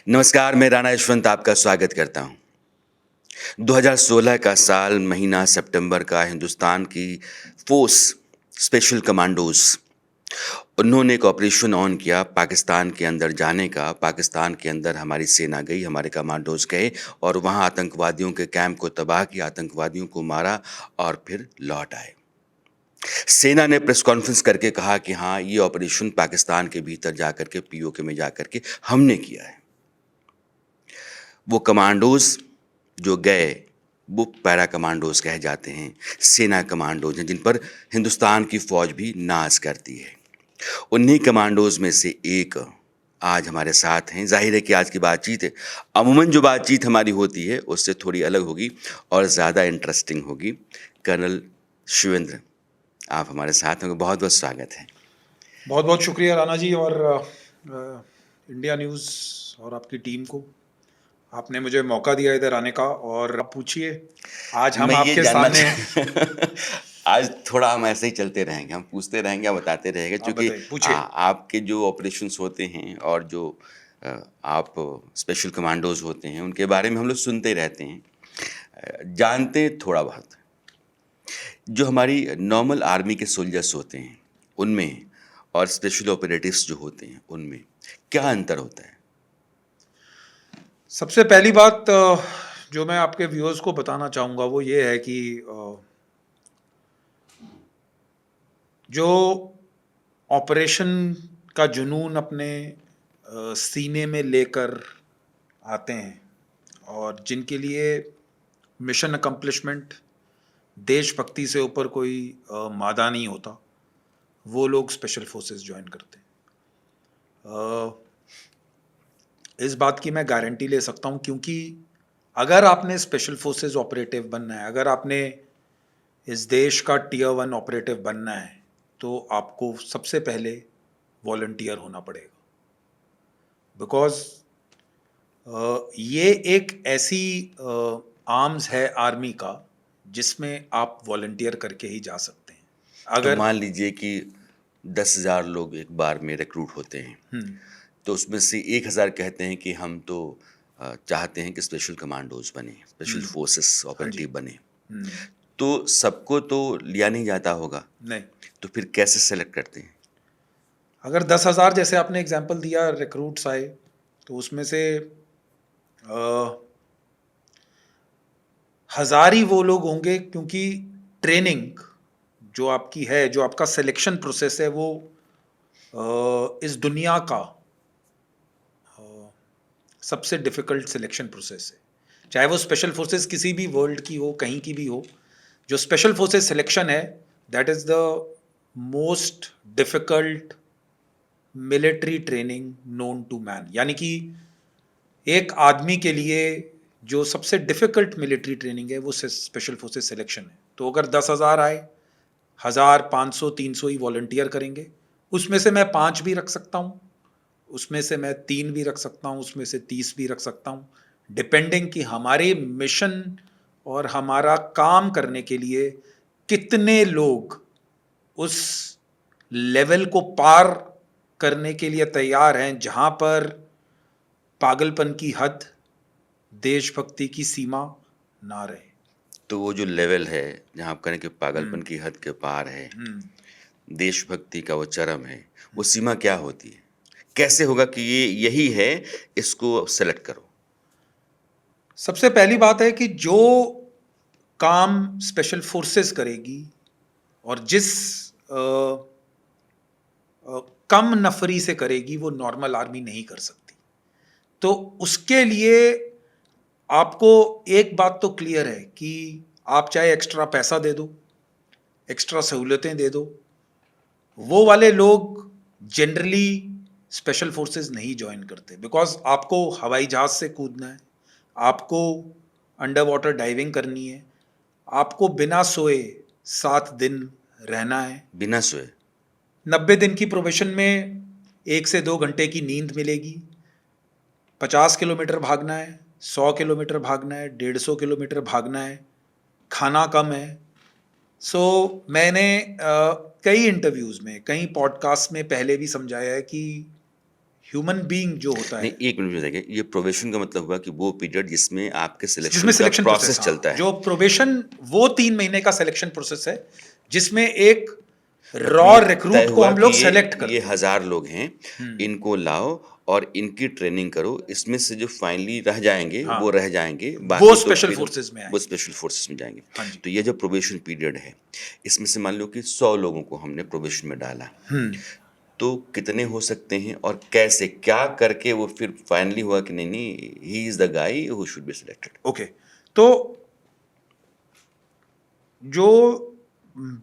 नमस्कार, मैं राणा यशवंत आपका स्वागत करता हूँ। 2016 का साल, महीना सितंबर का, हिंदुस्तान की फ़ोर्स स्पेशल कमांडोज़ उन्होंने एक ऑपरेशन ऑन किया पाकिस्तान के अंदर जाने का। पाकिस्तान के अंदर हमारी सेना गई, हमारे कमांडोज़ गए और वहाँ आतंकवादियों के कैंप को तबाह किया, आतंकवादियों को मारा और फिर लौट आए। सेना ने प्रेस कॉन्फ्रेंस करके कहा कि हाँ, ये ऑपरेशन पाकिस्तान के भीतर जाकर के पीओके में जाकर के हमने किया है। वो कमांडोज़ जो गए वो पैरा कमांडोज़ कहे जाते हैं, सेना कमांडोज़ हैं जिन पर हिंदुस्तान की फ़ौज भी नाज़ करती है। उन्हीं कमांडोज़ में से एक आज हमारे साथ हैं। ज़ाहिर है कि आज की बातचीत अमूमन जो बातचीत हमारी होती है उससे थोड़ी अलग होगी और ज़्यादा इंटरेस्टिंग होगी। कर्नल शिवेंद्र, आप हमारे साथ हैं, बहुत-बहुत स्वागत है। बहुत बहुत शुक्रिया राणा जी और इंडिया न्यूज़ और आपकी टीम को। आपने मुझे मौका दिया इधर आने का और आप पूछिए, आज हम मैं ये आपके जानना सामने आज थोड़ा हम ऐसे ही चलते रहेंगे, हम पूछते रहेंगे, आप बताते रहेंगे आप क्योंकि बताइए, पूछिए। आपके जो ऑपरेशंस होते हैं और जो आप स्पेशल कमांडोज़ होते हैं, उनके बारे में हम लोग सुनते ही रहते हैं, जानते थोड़ा बहुत। जो हमारी नॉर्मल आर्मी के सोल्जर्स होते हैं, उनमें और स्पेशल ऑपरेटिव्स जो होते हैं, उनमें क्या अंतर होता है? सबसे पहली बात जो मैं आपके व्यूअर्स को बताना चाहूँगा वो ये है कि जो ऑपरेशन का जुनून अपने सीने में लेकर आते हैं और जिनके लिए मिशन अकम्प्लिशमेंट, देशभक्ति से ऊपर कोई मादा नहीं होता, वो लोग स्पेशल फोर्सेस ज्वाइन करते हैं। इस बात की मैं गारंटी ले सकता हूँ क्योंकि अगर आपने स्पेशल फोर्सेस ऑपरेटिव बनना है, अगर आपने इस देश का टियर 1 ऑपरेटिव बनना है, तो आपको सबसे पहले वॉलंटियर होना पड़ेगा। बिकॉज ये एक ऐसी आर्म्स है आर्मी का जिसमें आप वॉलंटियर करके ही जा सकते हैं। तो अगर मान लीजिए कि 10,000 लोग एक बार में रिक्रूट होते हैं, तो उसमें से 1,000 कहते हैं कि हम तो चाहते हैं कि स्पेशल कमांडोज़ बने, स्पेशल फोर्सेस हाँ जी, ऑपरेटिव बने। तो सबको तो लिया नहीं जाता होगा, नहीं, तो फिर कैसे सेलेक्ट करते हैं? अगर 10,000 जैसे आपने एग्जांपल दिया रिक्रूट्स आए, तो उसमें से हजार ही वो लोग होंगे क्योंकि ट्रेनिंग जो आपकी है, जो आपका सिलेक्शन प्रोसेस है, वो इस दुनिया का सबसे डिफिकल्ट सिलेक्शन प्रोसेस है। चाहे वो स्पेशल फोर्सेस किसी भी वर्ल्ड की हो, कहीं की भी हो, जो स्पेशल फोर्सेस सिलेक्शन है, that is the most difficult military training known to man. यानी कि एक आदमी के लिए जो सबसे डिफिकल्ट मिलिट्री ट्रेनिंग है वो स्पेशल फोर्सेस सिलेक्शन है। तो अगर 10,000 आए, 1,000, 500, 300 ही वॉलंटियर करेंगे। उसमें से मैं 5 भी रख सकता हूँ, उसमें से मैं 3 भी रख सकता हूँ, उसमें से 30 भी रख सकता हूँ, डिपेंडिंग कि हमारे मिशन और हमारा काम करने के लिए कितने लोग उस लेवल को पार करने के लिए तैयार हैं जहां पर पागलपन की हद, देशभक्ति की सीमा ना रहे। तो वो जो लेवल है, जहाँ आप कहें कि पागलपन की हद के पार है, देशभक्ति का वो चरम है, वो सीमा क्या होती है? कैसे होगा कि ये यही है, इसको सेलेक्ट करो? सबसे पहली बात है कि जो काम स्पेशल फोर्सेस करेगी और जिस कम नफरी से करेगी वो नॉर्मल आर्मी नहीं कर सकती। तो उसके लिए आपको एक बात तो क्लियर है कि आप चाहे एक्स्ट्रा पैसा दे दो, एक्स्ट्रा सहूलतें दे दो, वो वाले लोग जनरली स्पेशल फोर्सेस नहीं ज्वाइन करते। बिकॉज आपको हवाई जहाज से कूदना है, आपको अंडर वाटर डाइविंग करनी है, आपको बिना सोए 7 दिन रहना है। बिना सोए? 90 दिन की प्रोबेशन में 1 से 2 घंटे की नींद मिलेगी। 50 किलोमीटर भागना है, 100 किलोमीटर भागना है, 150 किलोमीटर भागना है, खाना कम है। मैंने कई इंटरव्यूज़ में, कई पॉडकास्ट में पहले भी समझाया है कि ह्यूमन बीइंग जो होता नहीं, है, एक मिनट में बताइए, ये प्रोबेशन का मतलब हुआ कि वो पीरियड जिसमें आपके सिलेक्शन जिसमें का सिलेक्शन प्रोसेस प्रोसेस, चलता है। जो प्रोबेशन, वो 3 महीने का सिलेक्शन प्रोसेस है जिसमें एक मतलब रॉ ये तय रिक्रूट को हुआ हम कि लोग सेलेक्ट ये करते हैं। 1000 लोग हैं, हम्म, इनको लाओ और इनकी ट्रेनिंग करो, इसमें से जो फाइनली रह जाएंगे हाँ, वो रह जाएंगे, वो बाकी तो स्पेशल फिर फोर्सेज में वो आएंगे। स्पेशल फोर्सेस में जाएंगे। हाँ जी। तो ये जो प्रोबेशन पीरियड है, इसमें से मान लो कि 100 लोगों को हमने प्रोबेशन में डाला, हम्म, तो कितने हो सकते हैं और कैसे क्या करके वो फिर फाइनली हुआ कि नहीं नहीं, he is the guy who should be selected? Okay. तो जो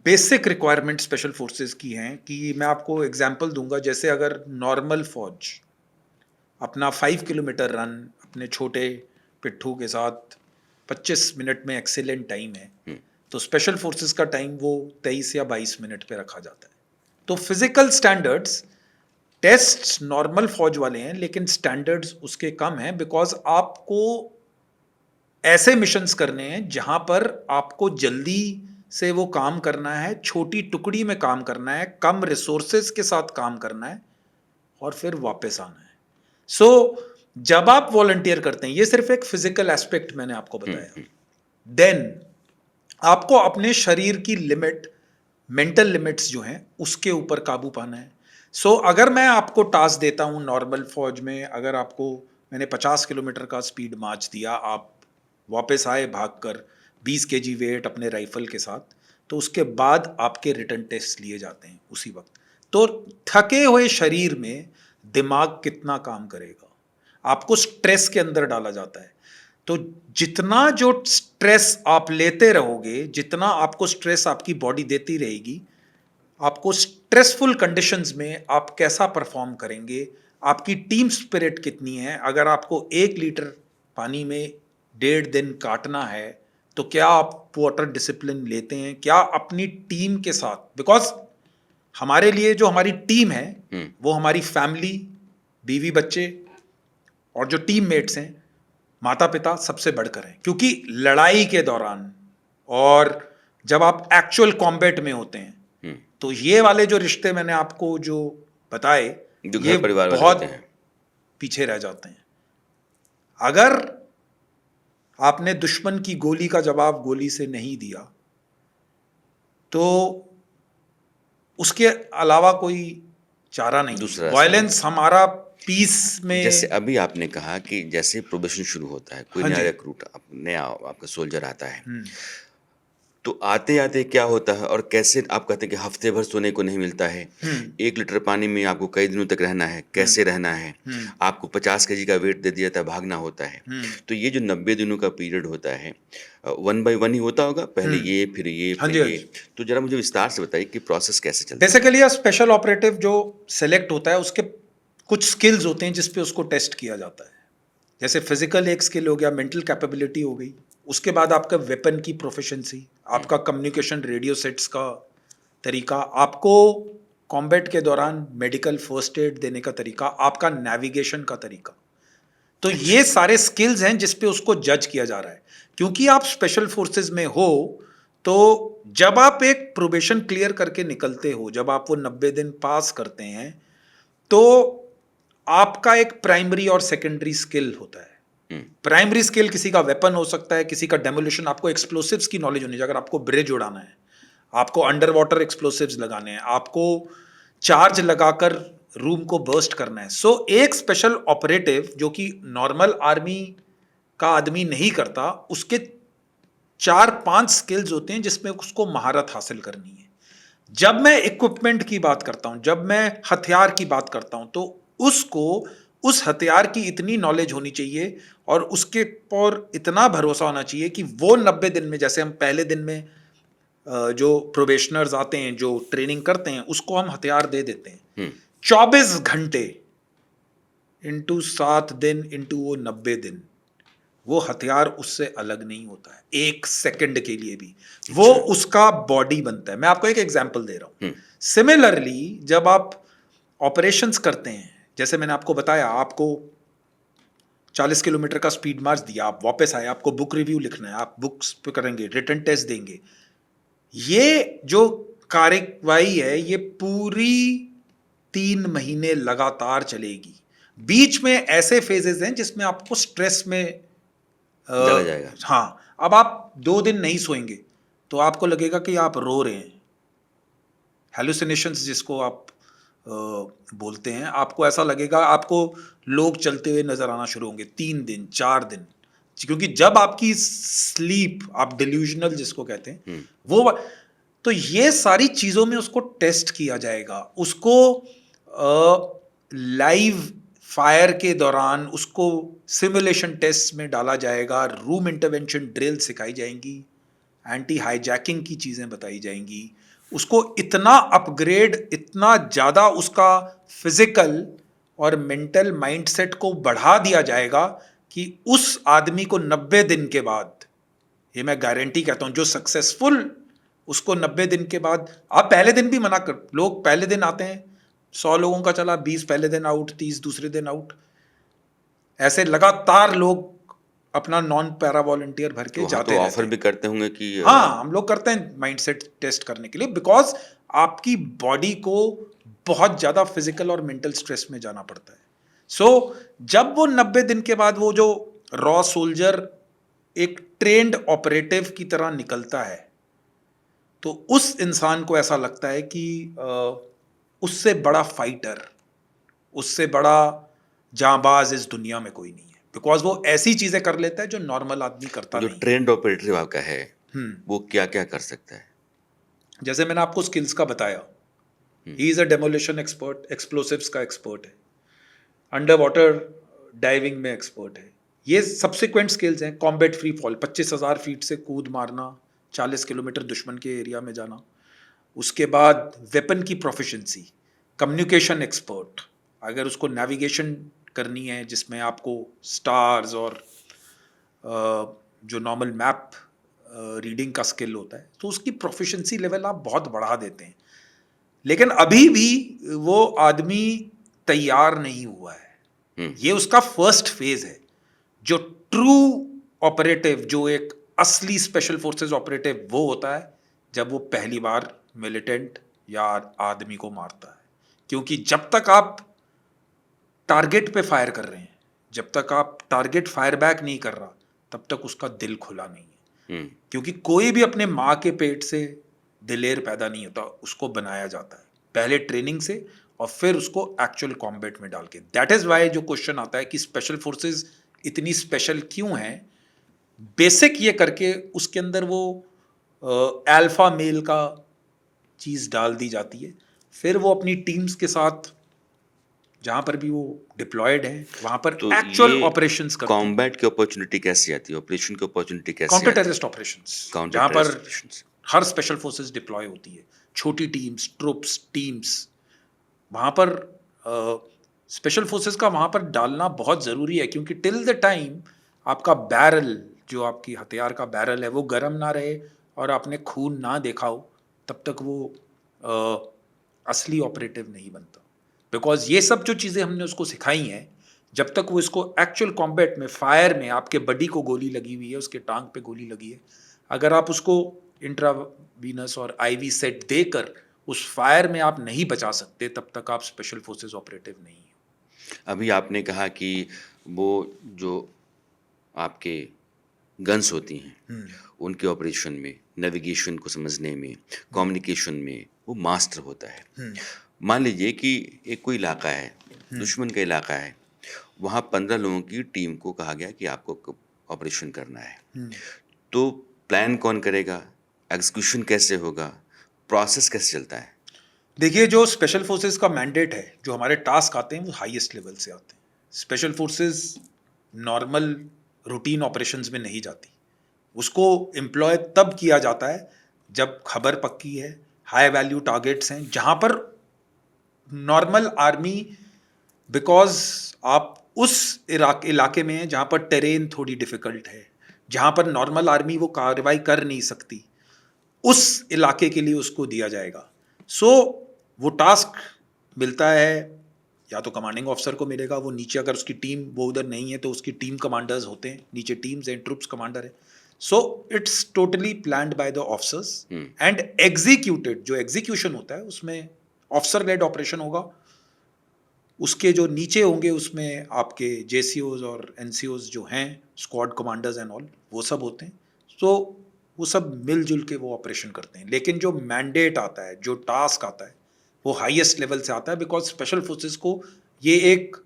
बेसिक रिक्वायरमेंट स्पेशल फोर्सेस की हैं, कि मैं आपको एग्जांपल दूंगा, जैसे अगर नॉर्मल फौज अपना 5 किलोमीटर रन अपने छोटे पिट्ठू के साथ 25 मिनट में एक्सीलेंट टाइम है, तो स्पेशल फोर्सेस का टाइम वो 23 या 22 मिनट पे रखा जाता है। तो फिजिकल स्टैंडर्ड्स, टेस्ट नॉर्मल फौज वाले हैं लेकिन स्टैंडर्ड्स उसके कम हैं, बिकॉज आपको ऐसे मिशंस करने हैं जहां पर आपको जल्दी से वो काम करना है, छोटी टुकड़ी में काम करना है, कम रिसोर्सेज के साथ काम करना है और फिर वापस आना है। सो जब आप वॉलंटियर करते हैं, ये सिर्फ एक फिजिकल एस्पेक्ट मैंने आपको बताया, देन आपको अपने शरीर की लिमिट, मेंटल लिमिट्स जो हैं उसके ऊपर काबू पाना है। सो अगर मैं आपको टास्क देता हूं नॉर्मल फौज में, अगर आपको मैंने 50 किलोमीटर का स्पीड मार्च दिया, आप वापस आए भागकर 20 केजी वेट अपने राइफल के साथ, तो उसके बाद आपके रिटर्न टेस्ट लिए जाते हैं उसी वक्त। तो थके हुए शरीर में दिमाग कितना काम करेगा, आपको स्ट्रेस के अंदर डाला जाता है। तो जितना जो स्ट्रेस आप लेते रहोगे, जितना आपको स्ट्रेस आपकी बॉडी देती रहेगी, आपको स्ट्रेसफुल कंडीशंस में आप कैसा परफॉर्म करेंगे, आपकी टीम स्पिरिट कितनी है। अगर आपको 1 लीटर पानी में 1.5 दिन काटना है, तो क्या आप वाटर डिसिप्लिन लेते हैं, क्या अपनी टीम के साथ, बिकॉज हमारे लिए जो हमारी टीम है वो हमारी फैमिली, बीवी बच्चे और जो टीम मेट्स हैं, माता पिता सबसे बढ़कर हैं। क्योंकि लड़ाई के दौरान और जब आप एक्चुअल कॉम्बैट में होते हैं, तो ये वाले जो रिश्ते मैंने आपको जो बताए, जो ये घर परिवार वाले बहुत होते हैं। पीछे रह जाते हैं। अगर आपने दुश्मन की गोली का जवाब गोली से नहीं दिया, तो उसके अलावा कोई चारा नहीं दूसरा है। रास्ता नहीं वायलेंस हमारा पीस में। जैसे अभी आपने कहा कि जैसे प्रोबेशन शुरू होता है, कोई हाँ नया जी। रिक्रूट नया आपका सोल्जर आता है, तो आते आते क्या होता है और कैसे, आप कहते हैं कि हफ्ते भर सोने को नहीं मिलता है, 1 लीटर पानी में आपको कई दिनों तक रहना है, कैसे रहना है, आपको 50 केजी का वेट दे दिया था, भागना होता है। तो ये जो 90 दिनों का पीरियड होता है, 1 बाय 1 ही होता होगा, पहले ये फिर ये हाँ फिर जी, हाँ ये। जी। तो जरा मुझे विस्तार से बताइए कि प्रोसेस कैसे चलता है। बेसिकली स्पेशल ऑपरेटिव जो सेलेक्ट होता है, उसके कुछ स्किल्स होते हैं जिसपे उसको टेस्ट किया जाता है। जैसे फिजिकल एक स्किल हो गया, मेंटल कैपेबिलिटी हो गई, उसके बाद आपका वेपन की प्रोफिशिएंसी, आपका कम्युनिकेशन रेडियो सेट्स का तरीका, आपको कॉम्बैट के दौरान मेडिकल फर्स्ट एड देने का तरीका, आपका नेविगेशन का तरीका। तो ये सारे स्किल्स हैं जिस पे उसको जज किया जा रहा है। क्योंकि आप स्पेशल फोर्सेस में हो, तो जब आप एक प्रोबेशन क्लियर करके निकलते हो, जब आप वो 90 दिन पास करते हैं, तो आपका एक प्राइमरी और सेकेंडरी स्किल होता है। प्राइमरी स्किल किसी का वेपन हो सकता है, किसी का डेमोलिशन, आपको एक्सप्लोसिव्स की नॉलेज होनी चाहिए। अगर आपको ब्रिज उड़ाना है, आपको अंडर वाटर एक्सप्लोसिव्स लगाने हैं, आपको चार्ज लगाकर रूम को बर्स्ट करना है। सो एक स्पेशल ऑपरेटिव जो कि नॉर्मल आर्मी का आदमी नहीं करता, उसके 4-5 स्किल्स होते हैं जिसमें उसको महारत हासिल करनी है। जब मैं इक्विपमेंट की बात करता हूं, जब मैं हथियार की बात करता हूं, तो उसको उस हथियार की इतनी नॉलेज होनी चाहिए और उसके पर इतना भरोसा होना चाहिए कि वो 90 दिन में, जैसे हम पहले दिन में जो प्रोबेशनर्स आते हैं, जो ट्रेनिंग करते हैं, उसको हम हथियार दे देते हैं। 24 घंटे इंटू 7 दिन इंटू वो 90 दिन, वो हथियार उससे अलग नहीं होता है 1 सेकंड के लिए भी। वो उसका बॉडी बनता है। मैं आपको एक एग्जांपल दे रहा हूं। सिमिलरली जब आप ऑपरेशंस करते हैं, जैसे मैंने आपको बताया, आपको 40 किलोमीटर का स्पीड मार्च दिया, आप वापस आए, आपको बुक रिव्यू लिखना है, आप बुक्स पे करेंगे, रिटन टेस्ट देंगे। ये जो कार्यवाही है, ये पूरी 3 महीने लगातार चलेगी। बीच में ऐसे फेजेस हैं जिसमें आपको स्ट्रेस में चला जाएगा। हाँ, अब आप 2 दिन नहीं सोएंगे तो आपको लगेगा कि आप रो रहे हैं, हेलुसिनेशंस जिसको आप बोलते हैं, आपको ऐसा लगेगा, आपको लोग चलते हुए नजर आना शुरू होंगे 3 दिन 4 दिन, क्योंकि जब आपकी स्लीप, आप डिल्यूजनल जिसको कहते हैं वो, तो ये सारी चीजों में उसको टेस्ट किया जाएगा, उसको लाइव फायर के दौरान उसको सिमुलेशन टेस्ट में डाला जाएगा, रूम इंटरवेंशन ड्रिल सिखाई जाएंगी, एंटी हाईजैकिंग की चीज़ें बताई जाएंगी, उसको इतना अपग्रेड, इतना ज़्यादा उसका फिजिकल और मेंटल माइंडसेट को बढ़ा दिया जाएगा कि उस आदमी को 90 दिन के बाद, ये मैं गारंटी कहता हूं, जो सक्सेसफुल, उसको 90 दिन के बाद, आप पहले दिन भी मना कर, लोग पहले दिन आते हैं, 100 लोगों का चला, 20 पहले दिन आउट, 30 दूसरे दिन आउट, ऐसे लगातार लोग अपना नॉन पैरा वॉलंटियर भर के जाते तो रहते ऑफर हैं। भी करते होंगे कि हाँ, हम लोग करते हैं माइंडसेट टेस्ट करने के लिए, बिकॉज आपकी बॉडी को बहुत ज्यादा फिजिकल और मेंटल स्ट्रेस में जाना पड़ता है। सो जब वो 90 दिन के बाद वो जो रॉ सोल्जर एक ट्रेंड ऑपरेटिव की तरह निकलता है, तो उस इंसान को ऐसा लगता है कि उससे बड़ा फाइटर, उससे बड़ा जांबाज इस दुनिया में कोई नहीं है, बिकॉज वो ऐसी चीजें कर लेता है जो नॉर्मल आदमी करता जो नहीं। ट्रेंड ऑपरेटिव आपका है वो क्या क्या कर सकता है? जैसे मैंने आपको स्किल्स का बताया, he is a demolition expert, explosives का एक्सपर्ट है, अंडर वाटर डाइविंग में एक्सपर्ट है, ये सब्सिक्वेंट स्किल्स हैं। कॉम्बैट फ्री फॉल, 25,000 फीट से कूद मारना, 40 किलोमीटर दुश्मन के एरिया में जाना। उसके बाद वेपन की प्रोफिशिएंसी, कम्युनिकेशन एक्सपर्ट, अगर उसको नेविगेशन करनी है जिसमें आपको स्टार्स और जो नॉर्मल मैप रीडिंग का स्किल होता है, तो उसकी प्रोफिशिएंसी लेवल आप बहुत बढ़ा देते हैं। लेकिन अभी भी वो आदमी तैयार नहीं हुआ है, ये उसका फर्स्ट फेज है। जो ट्रू ऑपरेटिव, जो एक असली स्पेशल फोर्सेस ऑपरेटिव, वो होता है जब वो पहली बार मिलिटेंट या आदमी को मारता है। क्योंकि जब तक आप टारगेट पे फायर कर रहे हैं, जब तक आप टारगेट फायर बैक नहीं कर रहा, तब तक उसका दिल खुला नहीं है। क्योंकि कोई भी अपने माँ के पेट से दिलेर पैदा नहीं होता, उसको बनाया जाता है पहले ट्रेनिंग से और फिर उसको एक्चुअल कॉम्बैट में डाल के। दैट इज वाई जो क्वेश्चन आता है कि स्पेशल फोर्सेस इतनी स्पेशल क्यों हैं, बेसिक ये करके उसके अंदर वो अल्फा मेल का चीज डाल दी जाती है। फिर वो अपनी टीम्स के साथ जहां पर भी वो डिप्लॉयड है, वहां पर तो एक्चुअल ये ऑपरेशंस करते हैं। कॉम्बैट की अपॉर्चुनिटी कैसे आती है, ऑपरेशन की अपॉर्चुनिटी कैसे काउंटर आती है? टेररिस्ट ऑपरेशंस, काउंटर जहां पर टेररिस्ट हर स्पेशल फोर्सेस डिप्लॉय होती है, छोटी टीम्स, ट्रुप्स, टीम्स, वहां पर स्पेशल फोर्सेस का वहां पर डालना बहुत ज़रूरी है। क्योंकि टिल द टाइम आपका बैरल, जो आपकी हथियार का बैरल है, वो गर्म ना रहे और आपने खून ना देखा हो, तब तक वो असली ऑपरेटिव नहीं बनता। बिकॉज ये सब जो चीज़ें हमने उसको सिखाई हैं, जब तक वो इसको एक्चुअल कॉम्बैट में, फायर में, आपके बडी को गोली लगी हुई है, उसके टांग पे गोली लगी है, अगर आप उसको इंट्रावीनस और आईवी सेट देकर उस फायर में आप नहीं बचा सकते, तब तक आप स्पेशल फोर्सेस ऑपरेटिव नहीं हो। अभी आपने कहा कि वो जो आपके गन्स होती हैं उनके ऑपरेशन में, नेविगेशन को समझने में, कम्युनिकेशन में वो मास्टर होता है। मान लीजिए कि एक कोई इलाका है, दुश्मन का इलाका है, वहाँ 15 लोगों की टीम को कहा गया कि आपको ऑपरेशन करना है। तो प्लान कौन करेगा, एग्जीक्यूशन कैसे होगा, प्रोसेस कैसे चलता है? देखिए, जो स्पेशल फोर्सेस का मैंडेट है, जो हमारे टास्क आते हैं, वो हाईएस्ट लेवल से आते हैं। Special forces normal routine operations में नहीं जाती, उसको एम्प्लॉय तब किया जाता है जब खबर पक्की है, हाई वैल्यू टारगेट्स हैं, जहां पर नॉर्मल आर्मी, बिकॉज आप उस इलाके में हैं जहां पर टेरेन थोड़ी डिफिकल्ट है, जहां पर नॉर्मल आर्मी वो कार्रवाई कर नहीं सकती, उस इलाके के लिए उसको दिया जाएगा। सो वो टास्क मिलता है, या तो कमांडिंग ऑफिसर को मिलेगा, वो नीचे अगर उसकी टीम वो उधर नहीं है तो उसकी टीम कमांडर्स होते हैं, नीचे टीम्स हैं, ट्रुप्स कमांडर है। So it's totally planned by the officers and executed. जो एग्जीक्यूशन होता है उसमें ऑफिसर लेड ऑपरेशन होगा, उसके जो नीचे होंगे उसमें आपके जेसीओज और एनसीओज जो हैं, स्क्वाड कमांडर्स एंड ऑल, वो सब होते हैं। तो वो सब मिलजुल के वो ऑपरेशन करते हैं। लेकिन जो मैंडेट आता है, जो टास्क आता है, वो हाईएस्ट लेवल से आता है, बिकॉज स्पेशल फोर्सेस को ये एक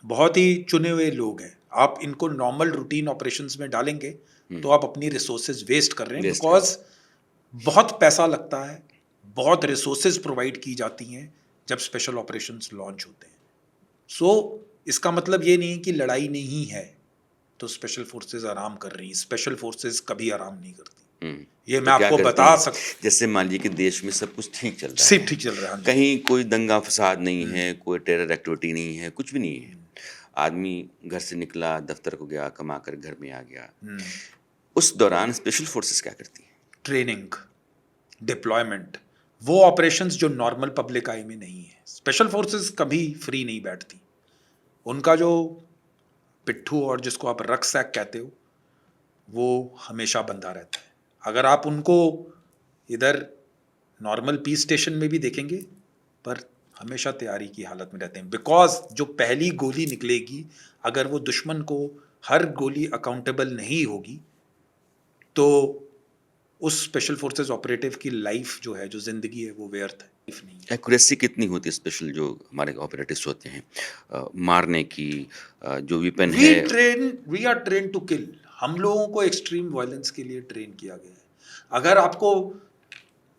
बहुत ही चुने हुए लोग हैं। आप इनको नॉर्मल रूटीन ऑपरेशंस में डालेंगे तो आप अपनी रिसोर्सेज वेस्ट कर रहे हैं, Waste बिकॉज बहुत पैसा लगता है, बहुत रिसोर्सेज प्रोवाइड की जाती हैं जब स्पेशल ऑपरेशंस लॉन्च होते हैं। सो इसका मतलब ये नहीं है कि लड़ाई नहीं है तो स्पेशल फोर्सेज आराम कर रही हैं। स्पेशल फोर्सेज कभी आराम नहीं करती, ये तो मैं क्या आपको करती बता हैं? सकता। जैसे मान लीजिए कि देश में सब कुछ ठीक चल रहा सिर्फ है, ठीक चल रहा है, हाँ जी। कहीं कोई दंगा फसाद नहीं है, कोई टेरर एक्टिविटी नहीं है, कुछ भी नहीं है। आदमी घर से निकला, दफ्तर को गया, कमा कर घर में आ गया। उस दौरान स्पेशल फोर्सेस क्या करती हैं? ट्रेनिंग, डिप्लॉयमेंट, वो ऑपरेशंस जो नॉर्मल पब्लिक आई में नहीं है। स्पेशल फोर्सेस कभी फ्री नहीं बैठती। उनका जो पिट्ठू और जिसको आप रक्सैक कहते हो, वो हमेशा बंधा रहता है। अगर आप उनको इधर नॉर्मल पीस स्टेशन में भी देखेंगे, पर हमेशा तैयारी की हालत में रहते हैं, बिकॉज जो पहली गोली निकलेगी, अगर वो दुश्मन को हर गोली अकाउंटेबल नहीं होगी, तो उस स्पेशल फोर्सेस ऑपरेटिव की लाइफ जो है, जो जिंदगी है, वो व्यर्थ है, लाइफ नहीं है। एक्यूरेसी कितनी होती है स्पेशल जो हमारे ऑपरेटिव्स होते हैं मारने की, जो वेपन है? We are train to kill. हम लोगों को एक्सट्रीम वायलेंस के लिए ट्रेन किया गया है। अगर आपको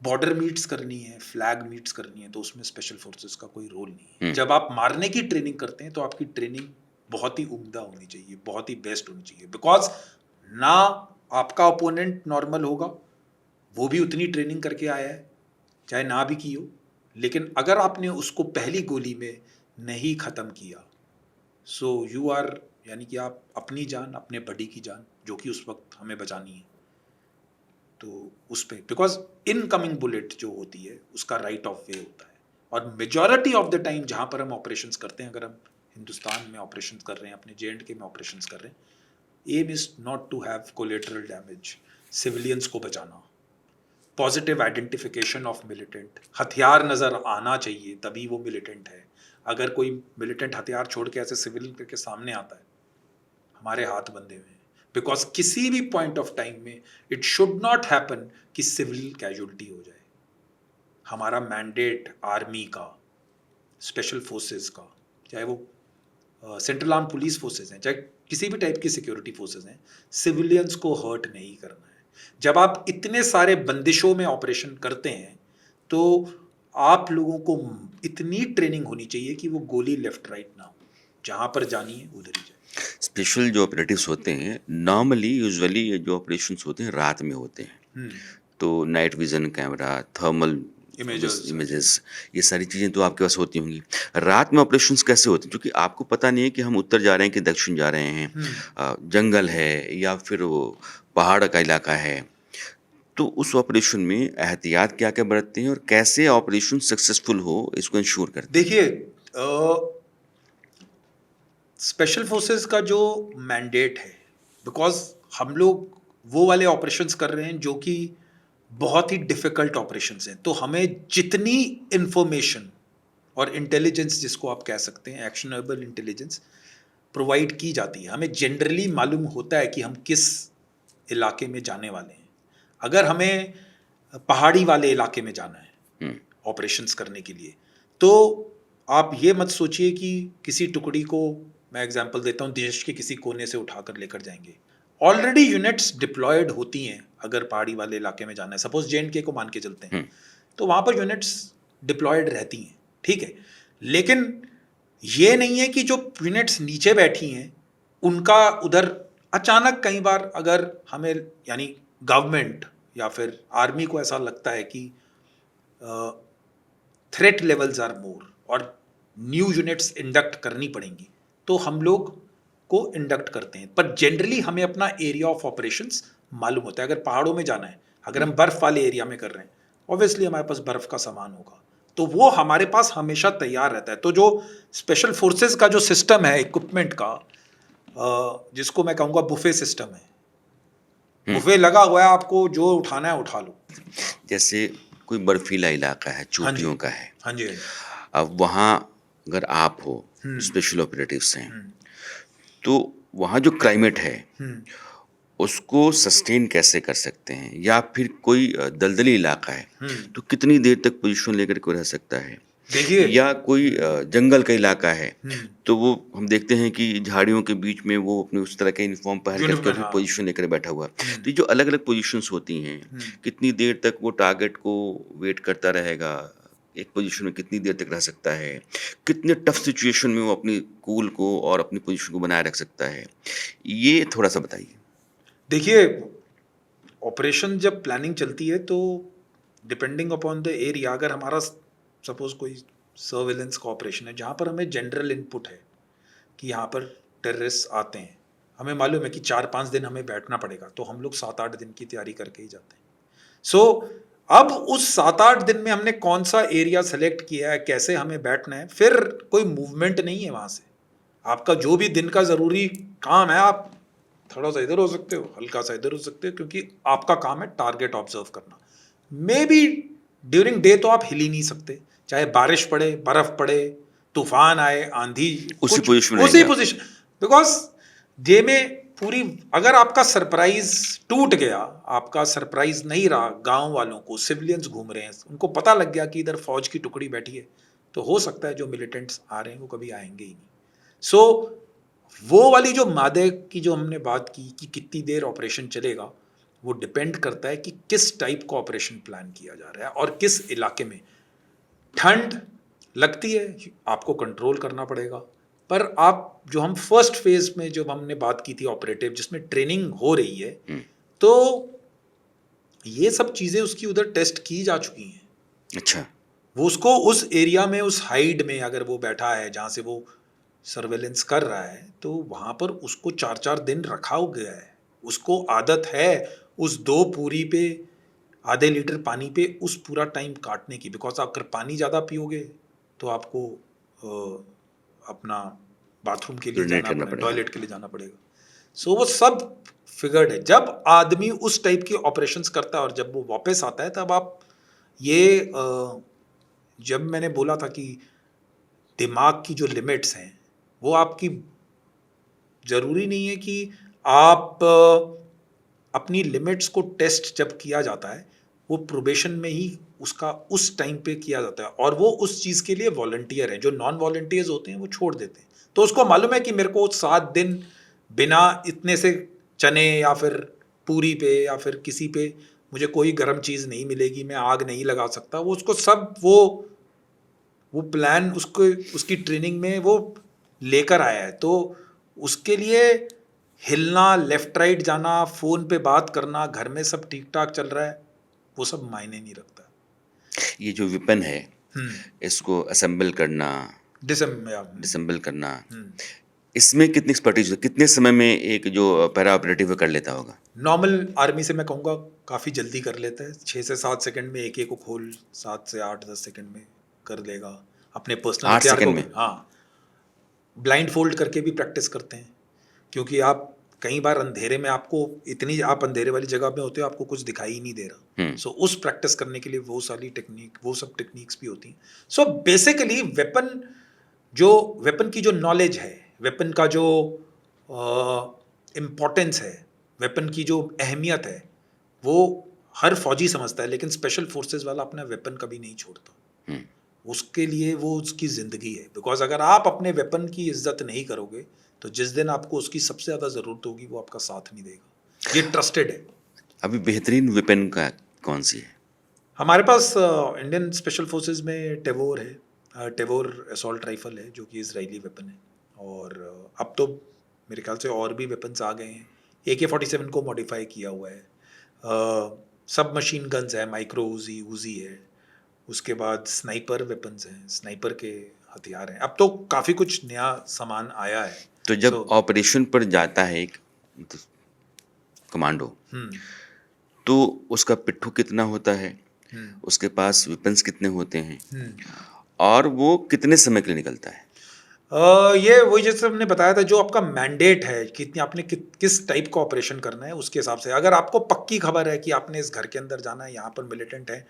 बॉर्डर मीट्स करनी है, फ्लैग मीट्स करनी है, तो उसमें स्पेशल फोर्सेस का कोई रोल नहीं है। जब आप मारने की ट्रेनिंग करते हैं तो आपकी ट्रेनिंग बहुत ही उम्दा होनी चाहिए, बहुत ही बेस्ट होनी चाहिए, बिकॉज ना आपका ओपोनेंट नॉर्मल होगा, वो भी उतनी ट्रेनिंग करके आया है, चाहे ना भी की हो, लेकिन अगर आपने उसको पहली गोली में नहीं ख़त्म किया, सो यू आर, यानी कि आप अपनी जान, अपने बडी की जान, जो कि उस वक्त हमें बचानी है, तो उस पे, बिकॉज इनकमिंग बुलेट जो होती है उसका राइट ऑफ वे होता है। और मेजॉरिटी ऑफ द टाइम जहाँ पर हम ऑपरेशंस करते हैं, अगर हम हिंदुस्तान में ऑपरेशंस कर रहे हैं, अपने JNK में ऑपरेशंस कर रहे हैं, aim is not to have collateral damage, civilians को बचाना, पॉजिटिव आइडेंटिफिकेशन ऑफ मिलिटेंट, हथियार नज़र आना चाहिए तभी वो मिलिटेंट है। अगर कोई मिलिटेंट हथियार छोड़ के ऐसे सिविलियन के सामने आता है, हमारे हाथ बंधे हुए हैं, बिकॉज किसी भी पॉइंट ऑफ टाइम में इट शुड नॉट हैपन कि सिविल कैजुअलिटी हो जाए। हमारा मैंडेट आर्मी का, स्पेशल फोर्सेस का, चाहे वो सेंट्रल आर्म पुलिस फोर्सेस हैं, चाहे किसी भी टाइप की सिक्योरिटी फोर्सेस हैं, सिविलियंस को हर्ट नहीं करना है। जब आप इतने सारे बंदिशों में ऑपरेशन करते हैं, तो आप लोगों को इतनी ट्रेनिंग होनी चाहिए कि वो गोली लेफ्ट राइट ना हो, जहाँ पर जानी है उधर ही जाए। स्पेशल जो ऑपरेटिव्स होते हैं नॉर्मली यूजुअली ये जो ऑपरेशंस होते हैं रात में होते हैं, तो night vision camera, thermal images, ये सारी चीज़ें तो आपके पास होती होंगी। रात में ऑपरेशंस कैसे होते हैं? क्योंकि आपको पता नहीं है कि हम उत्तर जा रहे हैं कि दक्षिण जा रहे हैं, जंगल है या फिर वो पहाड़ का इलाका है, तो उस ऑपरेशन में एहतियात क्या क्या बरतते हैं और कैसे ऑपरेशन सक्सेसफुल हो इसको इंश्योर करते हैं? देखिए, स्पेशल फोर्सेस का जो मैंडेट है, बिकॉज हम लोग वो वाले ऑपरेशंस कर रहे हैं जो कि बहुत ही डिफिकल्ट ऑपरेशंस हैं, तो हमें जितनी इंफॉर्मेशन और इंटेलिजेंस, जिसको आप कह सकते हैं एक्शनेबल इंटेलिजेंस, प्रोवाइड की जाती है। हमें जनरली मालूम होता है कि हम किस इलाके में जाने वाले हैं। अगर हमें पहाड़ी वाले इलाके में जाना है ऑपरेशंस करने के लिए, तो आप ये मत सोचिए कि किसी टुकड़ी को, मैं एग्जांपल देता हूँ, देश के किसी कोने से उठाकर लेकर जाएंगे। ऑलरेडी यूनिट्स डिप्लॉयड होती हैं। अगर पहाड़ी वाले इलाके में जाना है, सपोज JNK को मान के चलते हैं, तो वहाँ पर यूनिट्स डिप्लॉयड रहती हैं, ठीक है। लेकिन ये नहीं है कि जो यूनिट्स नीचे बैठी हैं उनका उधर अचानक, कई बार अगर हमें, यानी गवर्नमेंट या फिर आर्मी को ऐसा लगता है कि थ्रेट लेवल्स आर मोर और न्यू यूनिट्स इंडक्ट करनी पड़ेंगी, तो हम लोग को इंडक्ट करते हैं। पर जनरली हमें अपना एरिया ऑफ ऑपरेशंस मालूम होता है। अगर पहाड़ों में जाना है, अगर हम बर्फ वाले एरिया में कर रहे हैं, ऑब्वियसली हमारे पास बर्फ का सामान होगा, तो वो हमारे पास हमेशा तैयार रहता है। तो जो स्पेशल फोर्सेस का जो सिस्टम है इक्विपमेंट का, जिसको मैं कहूँगा बुफे सिस्टम है, बुफे लगा हुआ है, आपको जो उठाना है उठा लो। जैसे कोई बर्फीला इलाका है, चोटियों का है, हाँ जी, अब वहाँ अगर आप हो, स्पेशल ऑपरेटिव्स हैं, तो वहाँ जो क्लाइमेट है उसको सस्टेन कैसे कर सकते हैं? या फिर कोई दलदली इलाका है तो कितनी देर तक पोजीशन लेकर के रह सकता है? देखिए या कोई जंगल का इलाका है तो वो हम देखते हैं कि झाड़ियों के बीच में वो अपने उस तरह के यूनिफॉर्म पहन करके यूनिफॉर्म, अपनी हाँ। पोजीशन लेकर बैठा हुआ है। तो ये जो अलग-अलग पोजीशंस होती हैं, कितनी देर तक वो टारगेट को वेट करता रहेगा? एक पोजीशन में कितनी देर तक रह सकता है? कितने टफ सिचुएशन में वो अपनी कूल को और अपनी पोजीशन को बनाए रख सकता है? ये थोड़ा-सा बताइए। देखिए, ऑपरेशन जब प्लानिंग चलती है तो डिपेंडिंग अपॉन द एरिया, अगर हमारा सपोज कोई सर्वेलेंस का ऑपरेशन है जहाँ पर हमें जनरल इनपुट है कि यहाँ पर टेररिस्ट आते हैं, हमें मालूम है कि 4-5 दिन हमें बैठना पड़ेगा, तो हम लोग 7-8 दिन की तैयारी करके ही जाते हैं। सो अब उस 7-8 दिन में हमने कौन सा एरिया सेलेक्ट किया है, कैसे हमें बैठना है, फिर कोई मूवमेंट नहीं है वहाँ से। आपका जो भी दिन का ज़रूरी काम है, आप थोड़ा सा इधर हो सकते हो, हल्का सा इधर हो सकते हो, क्योंकि आपका काम है टारगेट ऑब्जर्व करना। मे बी ड्यूरिंग डे तो आप हिल ही नहीं सकते, चाहे बारिश पड़े, बर्फ पड़े, तूफान आए, आंधी, उसी कुछ पोजीशन में उसी रहेंगे आप। पोजीशन, बिकॉज डे में पूरी, अगर आपका सरप्राइज टूट गया, आपका सरप्राइज नहीं रहा, गांव वालों को, सिविलियंस घूम रहे हैं, उनको पता लग गया कि इधर फौज की टुकड़ी बैठी है, तो हो सकता है जो मिलिटेंट्स आ रहे हैं वो कभी आएंगे ही नहीं। सो वो वाली जो मादे की जो हमने बात की कि कितनी देर ऑपरेशन चलेगा, वो डिपेंड करता है कि किस टाइप का ऑपरेशन प्लान किया जा रहा है और किस इलाके में। ठंड लगती है, आपको कंट्रोल करना पड़ेगा, पर आप जो हम फर्स्ट फेज में जो हमने बात की थी ऑपरेटिव, जिसमें ट्रेनिंग हो रही है, तो ये सब चीज़ें उसकी उधर टेस्ट की जा चुकी हैं। अच्छा। वो उसको उस एरिया में, उस हाइड में अगर वो बैठा है जहाँ से वो सर्वेलेंस कर रहा है, तो वहाँ पर उसको 4-4 दिन रखा गया है। उसको आदत है उस 2 पूरी पे, आधे लीटर पानी पे उस पूरा टाइम काटने की, बिकॉज अगर पानी ज़्यादा पियोगे तो आपको अपना बाथरूम के लिए यूरिनेट जाना करना पड़ेगा, पड़ेगा। टॉयलेट के लिए जाना पड़ेगा। सो वो सब फिगर्ड है। जब आदमी उस टाइप की ऑपरेशंस करता है और जब वो वापस आता है, तब आप ये जब मैंने बोला था कि दिमाग की जो लिमिट्स हैं, वो आपकी, ज़रूरी नहीं है कि आप अपनी लिमिट्स को टेस्ट जब किया जाता है, वो प्रोबेशन में ही उसका उस टाइम पे किया जाता है, और वो उस चीज़ के लिए वॉलंटियर हैं। जो नॉन वॉलंटियर्स होते हैं वो छोड़ देते हैं। तो उसको मालूम है कि मेरे को 7 दिन बिना इतने से चने या फिर पूरी पे या फिर किसी पे मुझे कोई गर्म चीज़ नहीं मिलेगी, मैं आग नहीं लगा सकता। वो उसको सब वो प्लान उसको, उसकी ट्रेनिंग में वो लेकर आया है। तो उसके लिए हिलना, लेफ्ट राइट जाना, फ़ोन पे बात करना, घर में सब ठीक ठाक चल रहा है, वो सब मायने नहीं रखता। ये जो वेपन है, इसको असेंबल करना, दिसंबर डिसेंबल करना, इसमें कितनी एक्सपर्टीज, कितने समय में एक जो पैरा ऑपरेटिव कर लेता होगा? नॉर्मल आर्मी से मैं कहूँगा काफ़ी जल्दी कर लेता है। 6 से 7 सेकंड में एक को खोल, 7 से 8-10 सेकंड में कर लेगा अपने पर्सनल 8 हथियार को। सेकंड में? हाँ, ब्लाइंड फोल्ड करके भी प्रैक्टिस करते हैं, क्योंकि आप कई बार अंधेरे में, आपको इतनी, आप अंधेरे वाली जगह में होते हो, आपको कुछ दिखाई ही नहीं दे रहा। सो उस प्रैक्टिस करने के लिए वो सारी टेक्निक, वो सब टेक्निक्स भी होती हैं। सो बेसिकली वेपन की जो नॉलेज है, वेपन का जो इम्पोर्टेंस है, वेपन की जो अहमियत है, वो हर फौजी समझता है, लेकिन स्पेशल फोर्सेस वाला अपना वेपन कभी नहीं छोड़ता। उसके लिए वो उसकी ज़िंदगी है। बिकॉज अगर आप अपने वेपन की इज्जत नहीं करोगे, तो जिस दिन आपको उसकी सबसे ज़्यादा ज़रूरत होगी, वो आपका साथ नहीं देगा। ये ट्रस्टेड है। अभी बेहतरीन वेपन का कौन सी है? हमारे पास इंडियन स्पेशल फोर्सेस में टेवोर है, टेवोर असॉल्ट राइफल है, जो कि इजरायली वेपन है। और अब तो मेरे ख्याल से और भी वेपन्स आ गए हैं। AK-47 को मॉडिफाई किया हुआ है। सब मशीन गन्स है, माइक्रो उजी है। उसके बाद स्नाइपर वेपन्स हैं, स्नाइपर के हथियार हैं। अब तो काफ़ी कुछ नया सामान आया है। तो जब ऑपरेशन पर जाता है एक कमांडो, तो उसका पिट्ठू कितना होता है, उसके पास वेपन्स कितने होते हैं, और वो कितने समय के लिए निकलता है? ये वही जैसे हमने बताया था, जो आपका मैंडेट है कि आपने किस टाइप का ऑपरेशन करना है, उसके हिसाब से। अगर आपको पक्की खबर है कि आपने इस घर के अंदर जाना है, यहाँ पर मिलिटेंट है,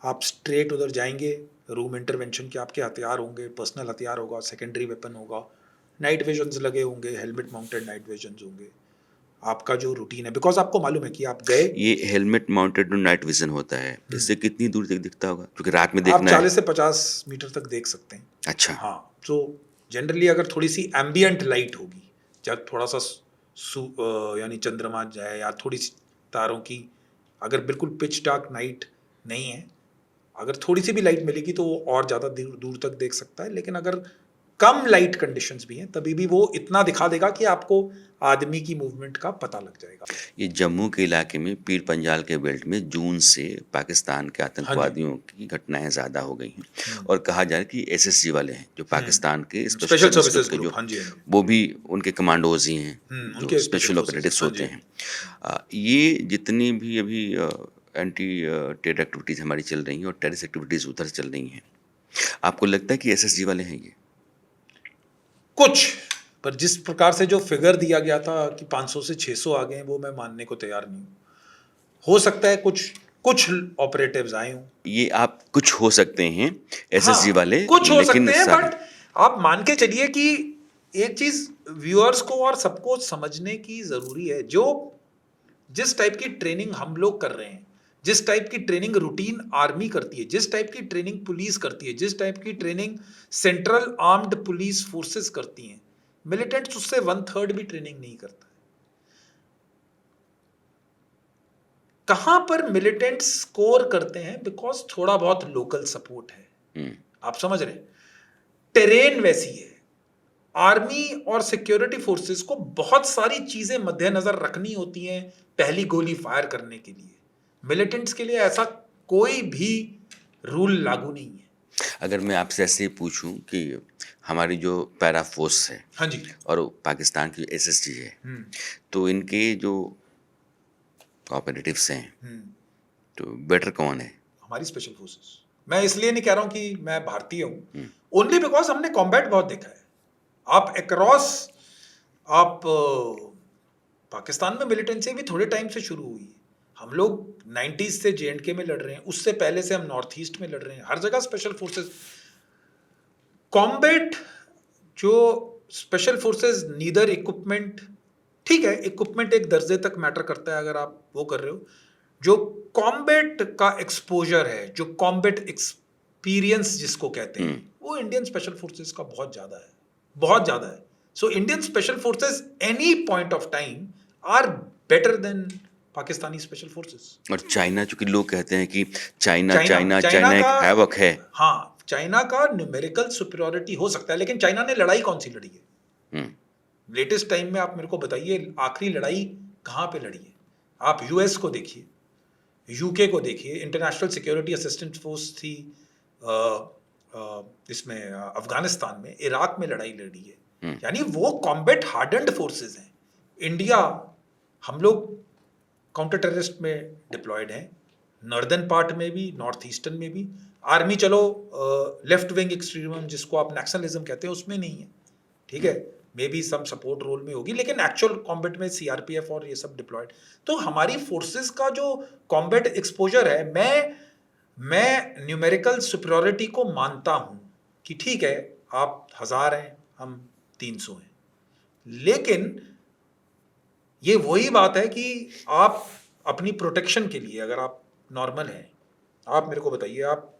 आप स्ट्रेट उधर जाएंगे, रूम इंटरवेंशन के आपके हथियार होंगे, पर्सनल हथियार होगा, सेकेंडरी वेपन होगा, नाइट विजन्स लगे होंगे, हेलमेट माउंटेड नाइट विजन्स होंगे, आपका जो रूटीन है, बिकॉज आपको मालूम है कि आप गए, ये हेलमेट माउंटेड नाइट विजन होता है, इससे कितनी दूर तक दिखता होगा, क्योंकि रात में आप देखना है। 40 से 50 मीटर तक देख सकते हैं। अच्छा। हाँ, तो जनरली अगर थोड़ी सी एम्बियंट लाइट होगी, जब थोड़ा सा यानी चंद्रमा जाए या थोड़ी सी तारों की, अगर बिल्कुल पिच डार्क नाइट नहीं है, अगर थोड़ी सी भी लाइट मिलेगी तो वो और ज़्यादा दूर दूर तक देख सकता है। लेकिन अगर कम लाइट कंडीशंस भी हैं तभी भी वो इतना दिखा देगा कि आपको आदमी की मूवमेंट का पता लग जाएगा। ये जम्मू के इलाके में पीर पंजाल के बेल्ट में जून से पाकिस्तान के आतंकवादियों की घटनाएं ज़्यादा हो गई हैं, और कहा जा रहा है कि एसएसजी वाले हैं जो पाकिस्तान के स्पेशल स्पेशल सर्विसेज सर्विसेज के ग्रुप, जो, हाँ जी, हाँ जी। वो भी उनके कमांडोज ही हैं जो उनके special स्पेशल forces, ऑपरेटिव्स हाँ होते जी। हैं। ये जितनी भी अभी एंटी टेरर एक्टिविटीज़ हमारी चल रही हैं और टेररिस्ट एक्टिविटीज़ उधर चल रही हैं, आपको लगता है कि एसएसजी वाले हैं ये? कुछ, पर जिस प्रकार से जो फिगर दिया गया था कि 500 से 600 आ गए हैं, वो मैं मानने को तैयार नहीं हूँ। हो सकता है कुछ कुछ ऑपरेटिव्स आए हों। ये आप कुछ हो सकते हैं एसएसजी हाँ, वाले, कुछ हो लेकिन सकते हैं, सारे बट आप मान के चलिए कि एक चीज व्यूअर्स को और सबको समझने की जरूरी है, जो जिस टाइप की ट्रेनिंग हम लोग कर रहे हैं, जिस टाइप की ट्रेनिंग रूटीन आर्मी करती है, जिस टाइप की ट्रेनिंग पुलिस करती है, जिस टाइप की training central armed police forces करती हैं, मिलिटेंट्स उससे 1/3 भी ट्रेनिंग नहीं करता है। कहां पर मिलिटेंट्स स्कोर करते हैं? बिकॉज थोड़ा बहुत लोकल सपोर्ट है। आप समझ रहे हैं, टेरेन वैसी है। आर्मी और सिक्योरिटी फोर्सेस को बहुत सारी चीजें मद्देनजर रखनी होती हैं पहली गोली फायर करने के लिए। मिलिटेंट्स के लिए ऐसा कोई भी रूल लागू नहीं है। अगर मैं आपसे ऐसे ही पूछूं कि हमारी जो पैरा फोर्स है हाँ जी। और पाकिस्तान की एसएसजी है, तो इनके जो ऑपरेटिव्स हैं, तो बेटर कौन है? हमारी स्पेशल फोर्सेस। मैं इसलिए नहीं कह रहा हूं कि मैं भारतीय हूं, ओनली बिकॉज हमने कॉम्बैट बहुत देखा है। आप अक्रॉस, आप पाकिस्तान में मिलिटेंसी भी थोड़े टाइम से शुरू हुई है। हम लोग 90s से जेएंडके में लड़ रहे हैं, उससे पहले से हम नॉर्थ ईस्ट में लड़ रहे हैं, हर जगह स्पेशल फोर्सेस कॉम्बैट। जो स्पेशल फोर्सेस नीदर इक्विपमेंट, ठीक है, इक्विपमेंट एक दर्जे तक मैटर करता है अगर आप वो कर रहे हो। जो कॉम्बैट का एक्सपोजर है, जो कॉम्बैट एक्सपीरियंस जिसको कहते हैं, वो इंडियन स्पेशल फोर्सेस का बहुत ज़्यादा है, बहुत ज़्यादा है। So Indian special forces any point of time are better than Pakistani special forces. और चाइना, चूंकि लोग कहते हैं कि China China China China China एक का, हैवक है। हाँ, चाइना का न्यूमेरिकल सुपीरियरिटी हो सकता है, लेकिन चाइना ने लड़ाई कौन सी लड़ी है लेटेस्ट टाइम में? आप मेरे को बताइए, आखिरी लड़ाई कहाँ पे लड़ी है? आप यूएस को देखिए, यूके को देखिए, इंटरनेशनल सिक्योरिटी असिस्टेंट फोर्स थी इसमें अफगानिस्तान में, इराक में लड़ाई लड़ी है, यानी वो कॉम्बैट हार्डन्ड फोर्सेस हैं। इंडिया, हम लोग काउंटर टेररिस्ट में डिप्लॉयड हैं, नॉर्दर्न पार्ट में भी, नॉर्थ ईस्टर्न में भी। आर्मी चलो लेफ्ट विंग एक्सट्रीमिज्म जिसको आप नक्सलिज्म कहते हैं उसमें नहीं है, ठीक है, maybe some support role में होगी, लेकिन एक्चुअल कॉम्बैट में सीआरपीएफ और ये सब डिप्लॉयड। तो हमारी फोर्सेस का जो कॉम्बैट एक्सपोजर है, मैं न्यूमेरिकल सुपीरियरिटी को मानता हूं कि ठीक है, आप 1000 हैं, हम 300 हैं, लेकिन ये वही बात है कि आप अपनी प्रोटेक्शन के लिए, अगर आप नॉर्मल हैं, आप मेरे को बताइए, आप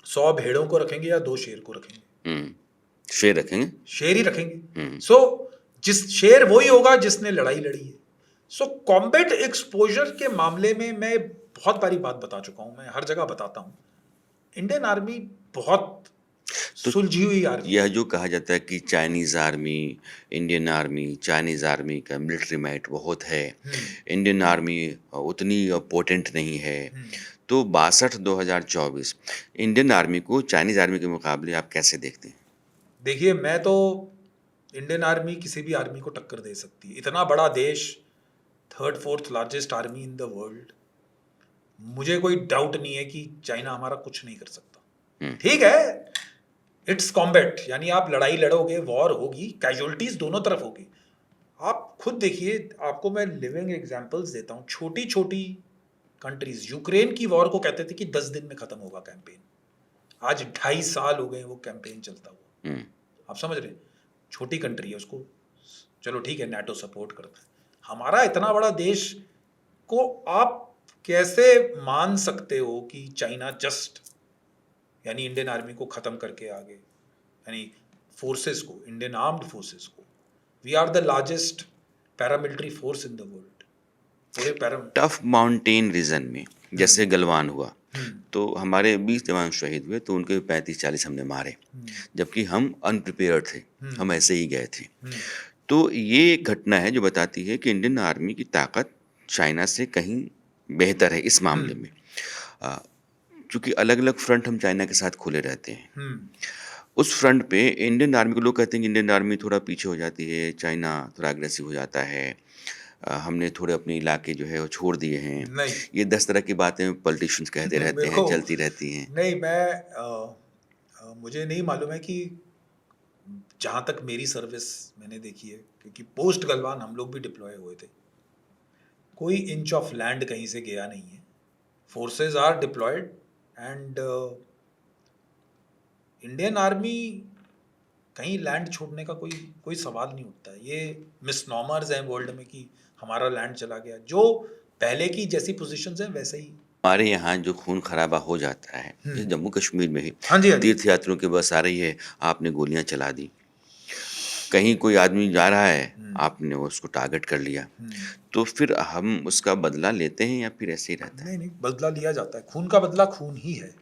100 भेड़ों को रखेंगे या 2 शेर को रखेंगे? शेर रखेंगे। शेर ही रखेंगे। सो जिस शेर वही होगा जिसने लड़ाई लड़ी है। सो कॉम्बैट एक्सपोजर के मामले में मैं बहुत बारी बात बता चुका हूं, मैं हर जगह बताता हूं, इंडियन आर्मी बहुत सुलझी हुई आर्मी। यह जो कहा जाता है कि Chinese army, Indian army, Chinese army का मिलिट्री माइट बहुत है, इंडियन आर्मी उतनी पोटेंट नहीं है, तो 62-2024 इंडियन आर्मी को चाइनीज़ आर्मी के मुकाबले आप कैसे देखते हैं? देखिए, मैं तो इंडियन आर्मी किसी भी आर्मी को टक्कर दे सकती है। इतना बड़ा देश, 3rd 4th largest army in the world, मुझे कोई डाउट नहीं है कि चाइना हमारा कुछ नहीं कर सकता। ठीक है, इट्स कॉम्बैट, यानी आप लड़ाई लड़ोगे, वॉर होगी, कैजुअलिटीज दोनों तरफ होगी। आप खुद देखिए, आपको मैं लिविंग एग्जांपल्स देता हूँ, छोटी छोटी कंट्रीज यूक्रेन की वॉर को कहते थे कि 10 दिन में खत्म होगा कैंपेन, आज 2.5 साल हो गए वो कैंपेन चलता हुआ। हम्म, आप समझ रहे हैं, छोटी कंट्री है, उसको चलो ठीक है नाटो सपोर्ट करता है, हमारा इतना बड़ा देश को आप कैसे मान सकते हो कि चाइना जस्ट यानी इंडियन आर्मी को खत्म करके आ गए, यानी फोर्सेस को, इंडियन आर्म्ड फोर्सेस को। We are the largest paramilitary force in the world, पूरे पैरा। टफ माउंटेन रीजन में जैसे गलवान हुआ तो हमारे 20 जवान शहीद हुए, तो उनके 35-40 हमने मारे, जबकि हम अनप्रिपेयर्ड थे, हम ऐसे ही गए थे। तो ये एक घटना है जो बताती है कि इंडियन आर्मी की ताकत चाइना से कहीं बेहतर है इस मामले में। क्योंकि अलग अलग फ्रंट हम चाइना के साथ खुले रहते हैं, उस फ्रंट पे इंडियन आर्मी को लोग कहते हैं कि इंडियन आर्मी थोड़ा पीछे हो जाती है, चाइना थोड़ा अग्रेसिव हो जाता है, हमने थोड़े अपने इलाके जो है वो छोड़ दिए हैं। नहीं, ये 10 तरह की बातें पॉलिटिशियंस कहते रहते हैं, चलती रहती हैं। नहीं, मुझे नहीं मालूम है कि जहाँ तक मेरी सर्विस मैंने देखी है, क्योंकि पोस्ट गलवान हम लोग भी डिप्लॉय हुए थे, कोई इंच ऑफ लैंड कहीं से गया नहीं है। Forces are deployed and Indian Army कहीं लैंड छोड़ने का कोई कोई सवाल नहीं उठता है। ये मिसनॉमर्स हैं वर्ल्ड में कि हमारा लैंड चला गया, जो पहले की जैसी पोजीशंस हैं वैसे ही। हमारे यहाँ जो खून खराबा हो जाता है, जैसे जम्मू कश्मीर में ही हाँ जी, हाँ जी। तीर्थ यात्रियों की बस आ रही है, आपने गोलियां चला दी, कहीं कोई आदमी जा रहा है, आपने उसको टारगेट कर लिया, तो फिर हम उसका बदला लेते हैं या फिर ऐसे ही रहता है? नहीं नहीं, बदला लिया जाता है, खून का बदला खून ही है।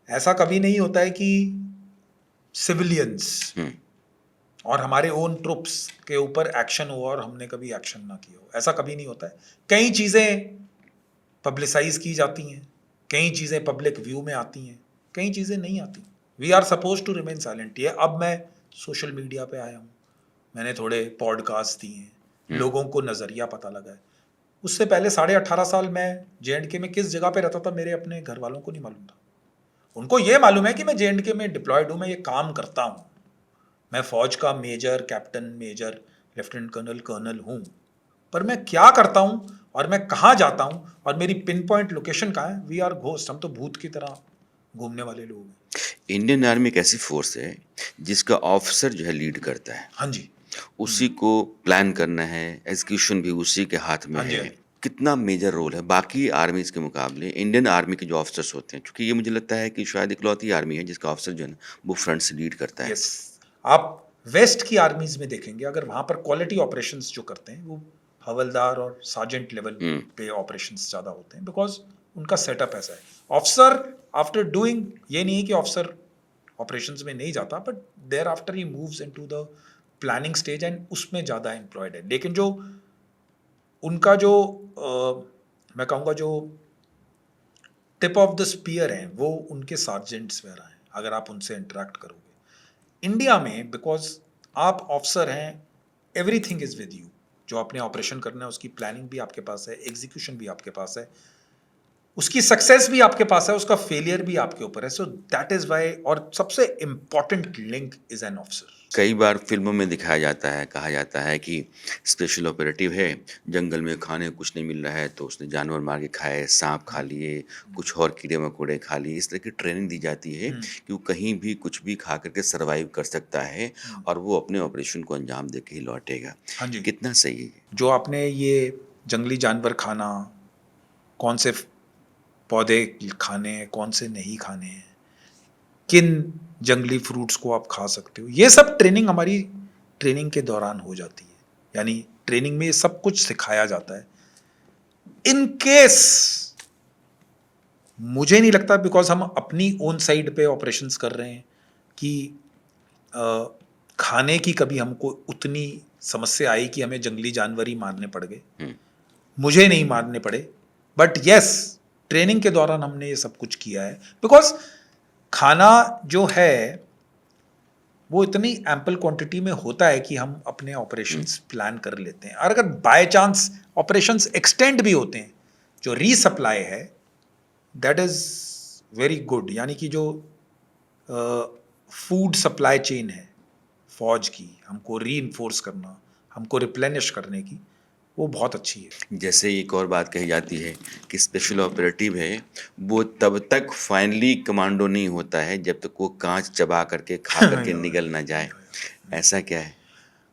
ऐसा कभी नहीं होता है कि सिविलियंस और हमारे ओन ट्रुप्स के ऊपर एक्शन हुआ और हमने कभी एक्शन ना किया हो, ऐसा कभी नहीं होता है। कई चीज़ें पब्लिसाइज की जाती हैं, कई चीज़ें पब्लिक व्यू में आती हैं, कई चीज़ें नहीं आती। We are suppose to remain silent. ये अब मैं सोशल मीडिया पे आया हूँ, मैंने थोड़े पॉडकास्ट दिए हैं, लोगों को नज़रिया पता लगा है। उससे पहले 18.5 साल मैं JNK में किस जगह पे रहता था, मेरे अपने घर वालों को नहीं मालूम था। उनको ये मालूम है कि मैं JNK में डिप्लॉयड हूँ, मैं ये काम करता हूँ, मैं फौज का major, captain, major, lieutenant colonel, colonel हूँ, पर मैं क्या करता हूँ और मैं कहाँ जाता हूँ और मेरी पिन पॉइंट लोकेशन कहाँ है, वी आर घोस्ट, हम तो भूत की तरह घूमने वाले लोग हैं। इंडियन आर्मी एक ऐसी फोर्स है जिसका ऑफिसर जो है लीड करता है, हाँ जी, उसी को प्लान करना है, एग्जीक्यूशन भी उसी के हाथ में हाँ जी, है। हाँ जी। कितना मेजर रोल है बाकी आर्मीज के मुकाबले इंडियन आर्मी के जो ऑफिसर्स होते हैं, क्योंकि ये मुझे लगता है कि शायद इकलौती आर्मी है जिसका ऑफिसर जो है ना वो फ्रंट से लीड करता है। यस, आप वेस्ट की आर्मीज में देखेंगे, अगर वहाँ पर क्वालिटी ऑपरेशंस जो करते हैं वो हवलदार और सार्जेंट लेवल पे ऑपरेशंस ज़्यादा होते हैं, बिकॉज उनका सेटअप ऐसा है। ऑफिसर आफ्टर डूइंग, ये नहीं है कि ऑफिसर ऑपरेशंस में नहीं जाता, but thereafter he moves into the planning stage and उसमें ज़्यादा एम्प्लॉयड है। लेकिन जो उनका जो मैं कहूँगा जो टिप ऑफ द स्पीयर हैं वो उनके सार्जेंट्स वगैरह हैं, अगर आप उनसे इंटरेक्ट करोगे। इंडिया में बिकॉज आप ऑफिसर हैं, एवरीथिंग इज विद यू, जो आपने ऑपरेशन करना है उसकी प्लानिंग भी आपके पास है, एग्जीक्यूशन भी आपके पास है, उसकी सक्सेस भी आपके पास है, उसका फेलियर भी आपके ऊपर है। सो दैट इज वाई, और सबसे important link is an officer. कई बार फिल्मों में दिखाया जाता है, कहा जाता है कि स्पेशल ऑपरेटिव है, जंगल में खाने को कुछ नहीं मिल रहा है तो उसने जानवर मार के खाए, सांप खा लिए, कुछ और कीड़े मकोड़े खा लिए। इस तरह की ट्रेनिंग दी जाती है कि वो कहीं भी कुछ भी खा करके सर्वाइव कर सकता है और वो अपने ऑपरेशन को अंजाम दे के ही लौटेगा। हाँ जी, कितना सही है ये? जो आपने ये जंगली जानवर खाना, कौन से पौधे खाने हैं, कौन से नहीं खाने हैं, किन जंगली फ्रूट्स को आप खा सकते हो, ये सब ट्रेनिंग हमारी ट्रेनिंग के दौरान हो जाती है। यानी ट्रेनिंग में ये सब कुछ सिखाया जाता है। इन केस मुझे नहीं लगता, बिकॉज हम अपनी ओन साइड पे ऑपरेशंस कर रहे हैं, कि खाने की कभी हमको उतनी समस्या आई कि हमें जंगली जानवर ही मारने पड़ गए। मुझे नहीं मारने पड़े, बट यस ट्रेनिंग के दौरान हमने ये सब कुछ किया है। बिकॉज खाना जो है वो इतनी एम्पल क्वांटिटी में होता है कि हम अपने ऑपरेशंस प्लान कर लेते हैं, और अगर बाय चांस ऑपरेशंस एक्सटेंड भी होते हैं, जो रीसप्लाई है दैट इज़ वेरी गुड। यानी कि जो फूड सप्लाई चेन है फौज की, हमको री इन्फोर्स करना, हमको रिप्लेनिश करने की, वो बहुत अच्छी है। जैसे एक और बात कही जाती है कि स्पेशल ऑपरेटिव है वो तब तक फाइनली कमांडो नहीं होता है जब तक वो कांच चबा करके खा करके निगल ना जाए। ऐसा क्या है?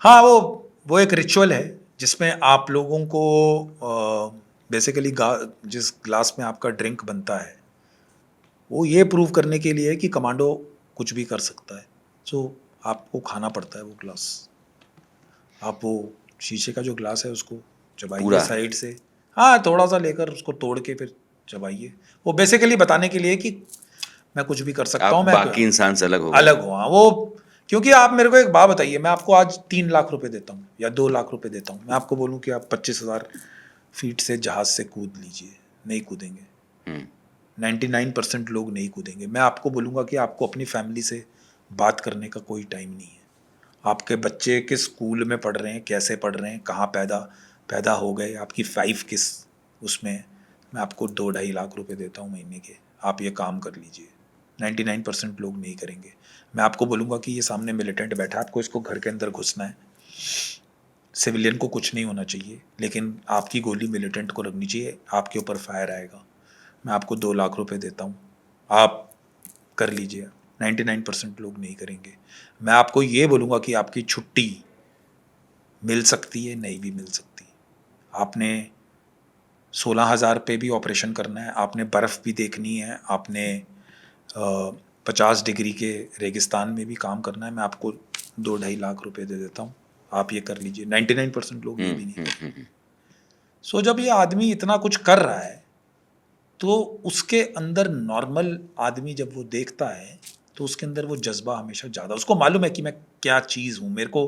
हाँ, वो एक रिचुअल है जिसमें आप लोगों को बेसिकली जिस ग्लास में आपका ड्रिंक बनता है वो ये प्रूव करने के लिए है कि कमांडो कुछ भी कर सकता है। सो आपको खाना पड़ता है वो ग्लास। आप वो शीशे का जो ग्लास है उसको चबाइए पूरा? साइड से। हाँ, थोड़ा सा लेकर उसको तोड़ के फिर चबाइए। वो बेसिकली बताने के लिए कि मैं कुछ भी कर सकता आप हूँ, मैं बाकी इंसान से अलग हो गए। अलग हूँ। हाँ, वो क्योंकि आप मेरे को एक बात बताइए, मैं आपको आज 3 लाख रुपए देता हूँ या 2 लाख रुपए देता हूँ, मैं आपको बोलूँ कि आप 25,000 फीट से जहाज से कूद लीजिए, नहीं कूदेंगे। हम्म 99% लोग नहीं कूदेंगे। मैं आपको बोलूँगा कि आपको अपनी फैमिली से बात करने का कोई टाइम नहीं है। आपके बच्चे किस स्कूल में पढ़ रहे हैं, कैसे पढ़ रहे हैं, कहाँ पैदा पैदा हो गए, आपकी फाइफ किस उसमें है। मैं आपको 2-2.5 लाख रुपए देता हूँ महीने के, आप ये काम कर लीजिए। 99% लोग नहीं करेंगे। मैं आपको बोलूँगा कि ये सामने मिलिटेंट बैठा है, आपको इसको घर के अंदर घुसना है। सिविलियन को कुछ नहीं होना चाहिए, लेकिन आपकी गोली मिलिटेंट को लगनी चाहिए, आपके ऊपर फायर आएगा। मैं आपको 2 लाख रुपए देता हूँ, आप कर लीजिए। 99% लोग नहीं करेंगे। मैं आपको ये बोलूँगा कि आपकी छुट्टी मिल सकती है, नहीं भी मिल सकती। आपने 16,000 पे भी ऑपरेशन करना है, आपने बर्फ़ भी देखनी है, आपने 50 डिग्री के रेगिस्तान में भी काम करना है। मैं आपको 2-2.5 लाख रुपए दे देता हूँ, आप ये कर लीजिए। 99% लोग ये भी नहीं करेंगे। सो जब ये आदमी इतना कुछ कर रहा है तो उसके अंदर नॉर्मल आदमी जब वो देखता है तो उसके अंदर वो जज्बा हमेशा ज़्यादा, उसको मालूम है कि मैं क्या चीज़ हूँ, मेरे को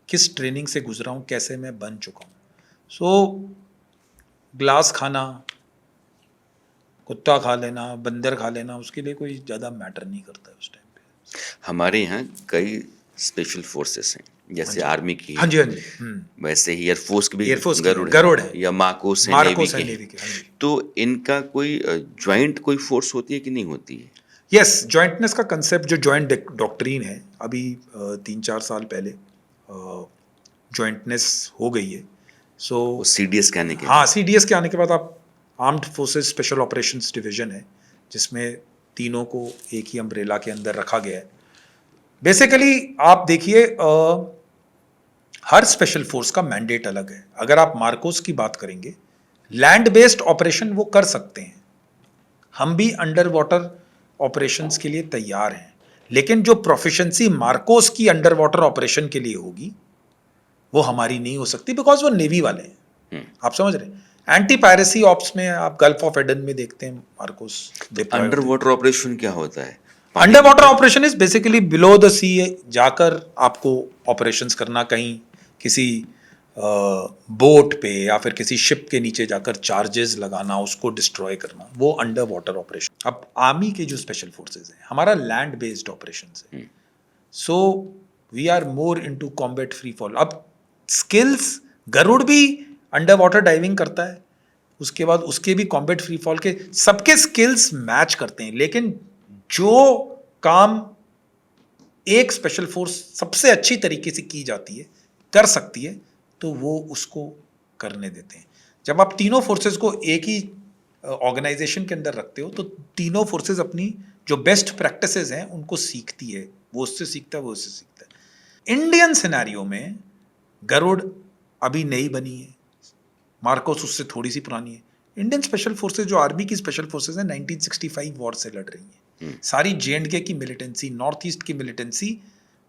किस ट्रेनिंग से गुजरा हूँ, कैसे मैं बन चुका हूँ। सो ग्लास खाना, कुत्ता खा लेना, बंदर खा लेना, उसके लिए कोई ज़्यादा मैटर नहीं करता है उस टाइम पे। हमारे यहाँ कई स्पेशल फोर्सेस हैं, हाँ जैसे जी, आर्मी की हाँ है, जी, हाँ जी। वैसे ही एयरफोर्स की भी एयरफोर्स की गरुड़ गरुड़ है, या मार्कोस है नेवी मार्कोस के है हैं। नेवी के। हाँ जी। तो इनका कोई ज्वाइंट कोई फोर्स होती है कि नहीं होती है? यस, जॉइंटनेस का कंसेप्ट जो जॉइंट डॉक्ट्रीन है, अभी 3-4 साल पहले जॉइंटनेस हो गई है। सो वो सीडीएस के आने के हाँ, बाद। सीडीएस के आने के बाद आप armed forces special operations division है जिसमें तीनों को एक ही अम्ब्रेला के अंदर रखा गया है। बेसिकली आप देखिए, हर स्पेशल फोर्स का मैंडेट अलग है। अगर आप मार्कोस की बात करेंगे, लैंड बेस्ड ऑपरेशन वो कर सकते हैं, हम भी अंडर वाटर ऑपरेशंस के लिए तैयार हैं, लेकिन जो प्रोफिशिएंसी मार्कोस की अंडर वाटर ऑपरेशन के लिए होगी वो हमारी नहीं हो सकती, बिकॉज वो नेवी वाले हैं। आप समझ रहे हैं? एंटी पायरेसी ऑप्स में आप गल्फ ऑफ एडन में देखते हैं मार्कोस डिप्लॉय अंडर होते हैं। वाटर ऑपरेशन क्या होता है? पानी अंडर के वाटर नीचे? Operation is basically below the sea जाकर आपको ऑपरेशंस करना, कहीं किसी बोट पे या फिर किसी शिप के नीचे जाकर चार्जेस लगाना, उसको डिस्ट्रॉय करना, वो अंडर वाटर ऑपरेशन। अब आर्मी के जो स्पेशल फोर्सेज हैं, हमारा लैंड बेस्ड ऑपरेशन है। So we are more into combat free fall. अब स्किल्स, गरुड़ भी अंडर वाटर डाइविंग करता है, उसके बाद उसके भी कॉम्बैट फ्री फॉल के सबके स्किल्स मैच करते हैं, लेकिन जो काम एक स्पेशल फोर्स सबसे अच्छी तरीके से की जाती है, कर सकती है, तो वो उसको करने देते हैं। जब आप तीनों फोर्सेस को एक ही ऑर्गेनाइजेशन के अंदर रखते हो तो तीनों फोर्सेस अपनी जो बेस्ट प्रैक्टिसेस हैं उनको सीखती है, वो उससे सीखता है, वो उससे सीखता है। इंडियन सिनेरियो में गरुड़ अभी नई बनी है, मार्कोस उससे थोड़ी सी पुरानी है। इंडियन स्पेशल फोर्सेज जो आर्मी की स्पेशल फोर्सेज हैं 1965 वॉर से लड़ रही हैं। सारी जे&के की मिलिटेंसी, नॉर्थ ईस्ट की मिलिटेंसी,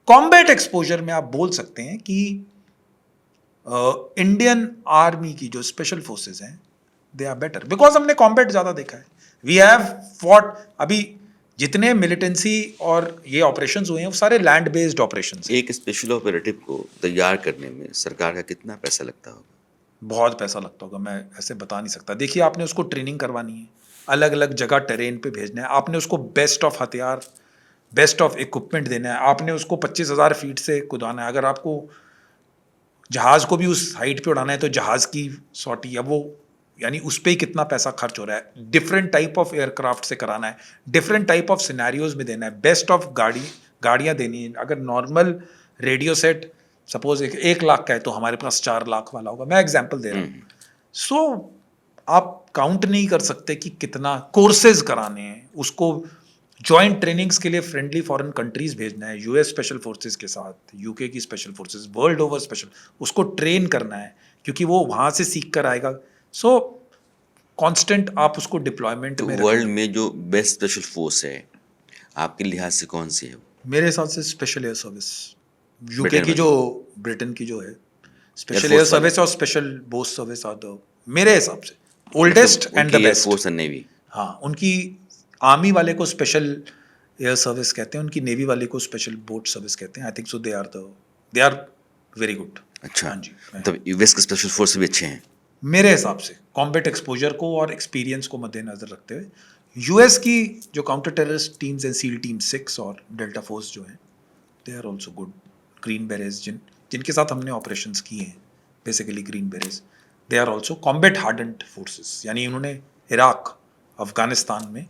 कॉम्बैट एक्सपोजर में आप बोल सकते हैं कि इंडियन आर्मी की जो स्पेशल फोर्सेज हैं दे आर बेटर, बिकॉज हमने कॉम्बैट ज्यादा देखा है। वी हैव फॉट, अभी जितने मिलिटेंसी और ये ऑपरेशंस हुए हैं वो सारे लैंड बेस्ड ऑपरेशंस हैं। एक स्पेशल ऑपरेटिव को तैयार करने में सरकार का कितना पैसा लगता होगा? बहुत पैसा लगता होगा, मैं ऐसे बता नहीं सकता। देखिए, आपने उसको ट्रेनिंग करवानी है, अलग अलग जगह टेरेन पे भेजना है, आपने उसको बेस्ट ऑफ हथियार, बेस्ट ऑफ इक्विपमेंट देना है, आपने उसको 25,000 फीट से कुदाना है। अगर आपको जहाज़ को भी उस हाइट पे उड़ाना है तो जहाज़ की सॉटी, अब वो यानी उस पर ही कितना पैसा खर्च हो रहा है, डिफरेंट टाइप ऑफ एयरक्राफ्ट से कराना है, डिफरेंट टाइप ऑफ सिनेरियोज में देना है, बेस्ट ऑफ गाड़ियाँ देनी है। अगर normal radio set suppose 1 lakh का है तो हमारे पास 4 लाख वाला होगा, मैं एग्जाम्पल दे रहा हूँ। सो आप काउंट नहीं कर सकते कि कितना कोर्सेज कराने हैं, उसको जॉइंट ट्रेनिंग्स के लिए फ्रेंडली फॉरेन कंट्रीज भेजना है, यूएस स्पेशल फोर्सेज के साथ, यूके की special forces, world over special, उसको ट्रेन करना है क्योंकि वो वहाँ से सीख कर आएगा। सो कांस्टेंट आप उसको डिप्लॉयमेंट तो में वर्ल्ड रखें। में जो बेस्ट स्पेशल फोर्स है आपके लिहाज से कौन सी है वो? मेरे हिसाब से special air service, UK Britain की वाली जो, ब्रिटेन की जो है स्पेशल एयर एयरफोर्स वाली, सर्विस और special boat service are the, मेरे हिसाब से मतलब ओल्डेस्ट एंड द उनकी बेस्ट। Air force and navy. हाँ, उनकी आर्मी वाले को स्पेशल एयर सर्विस कहते हैं, उनकी नेवी वाले को स्पेशल बोट सर्विस कहते हैं। I think so they are very good. अच्छा, हाँ जी, मतलब यूएस के स्पेशल फोर्स भी अच्छे हैं। मेरे हिसाब से कॉम्बैट एक्सपोजर को और एक्सपीरियंस को मद्देनजर रखते हुए यूएस की जो काउंटर टेररिस्ट टीम्स हैं, सील टीम 6 और डेल्टा फोर्स जो हैं, they are also good. Green berets जिनके साथ हमने ऑपरेशंस किए हैं, basically green berets, they are also combat hardened forces. यानी उन्होंने इराक, अफगानिस्तान में,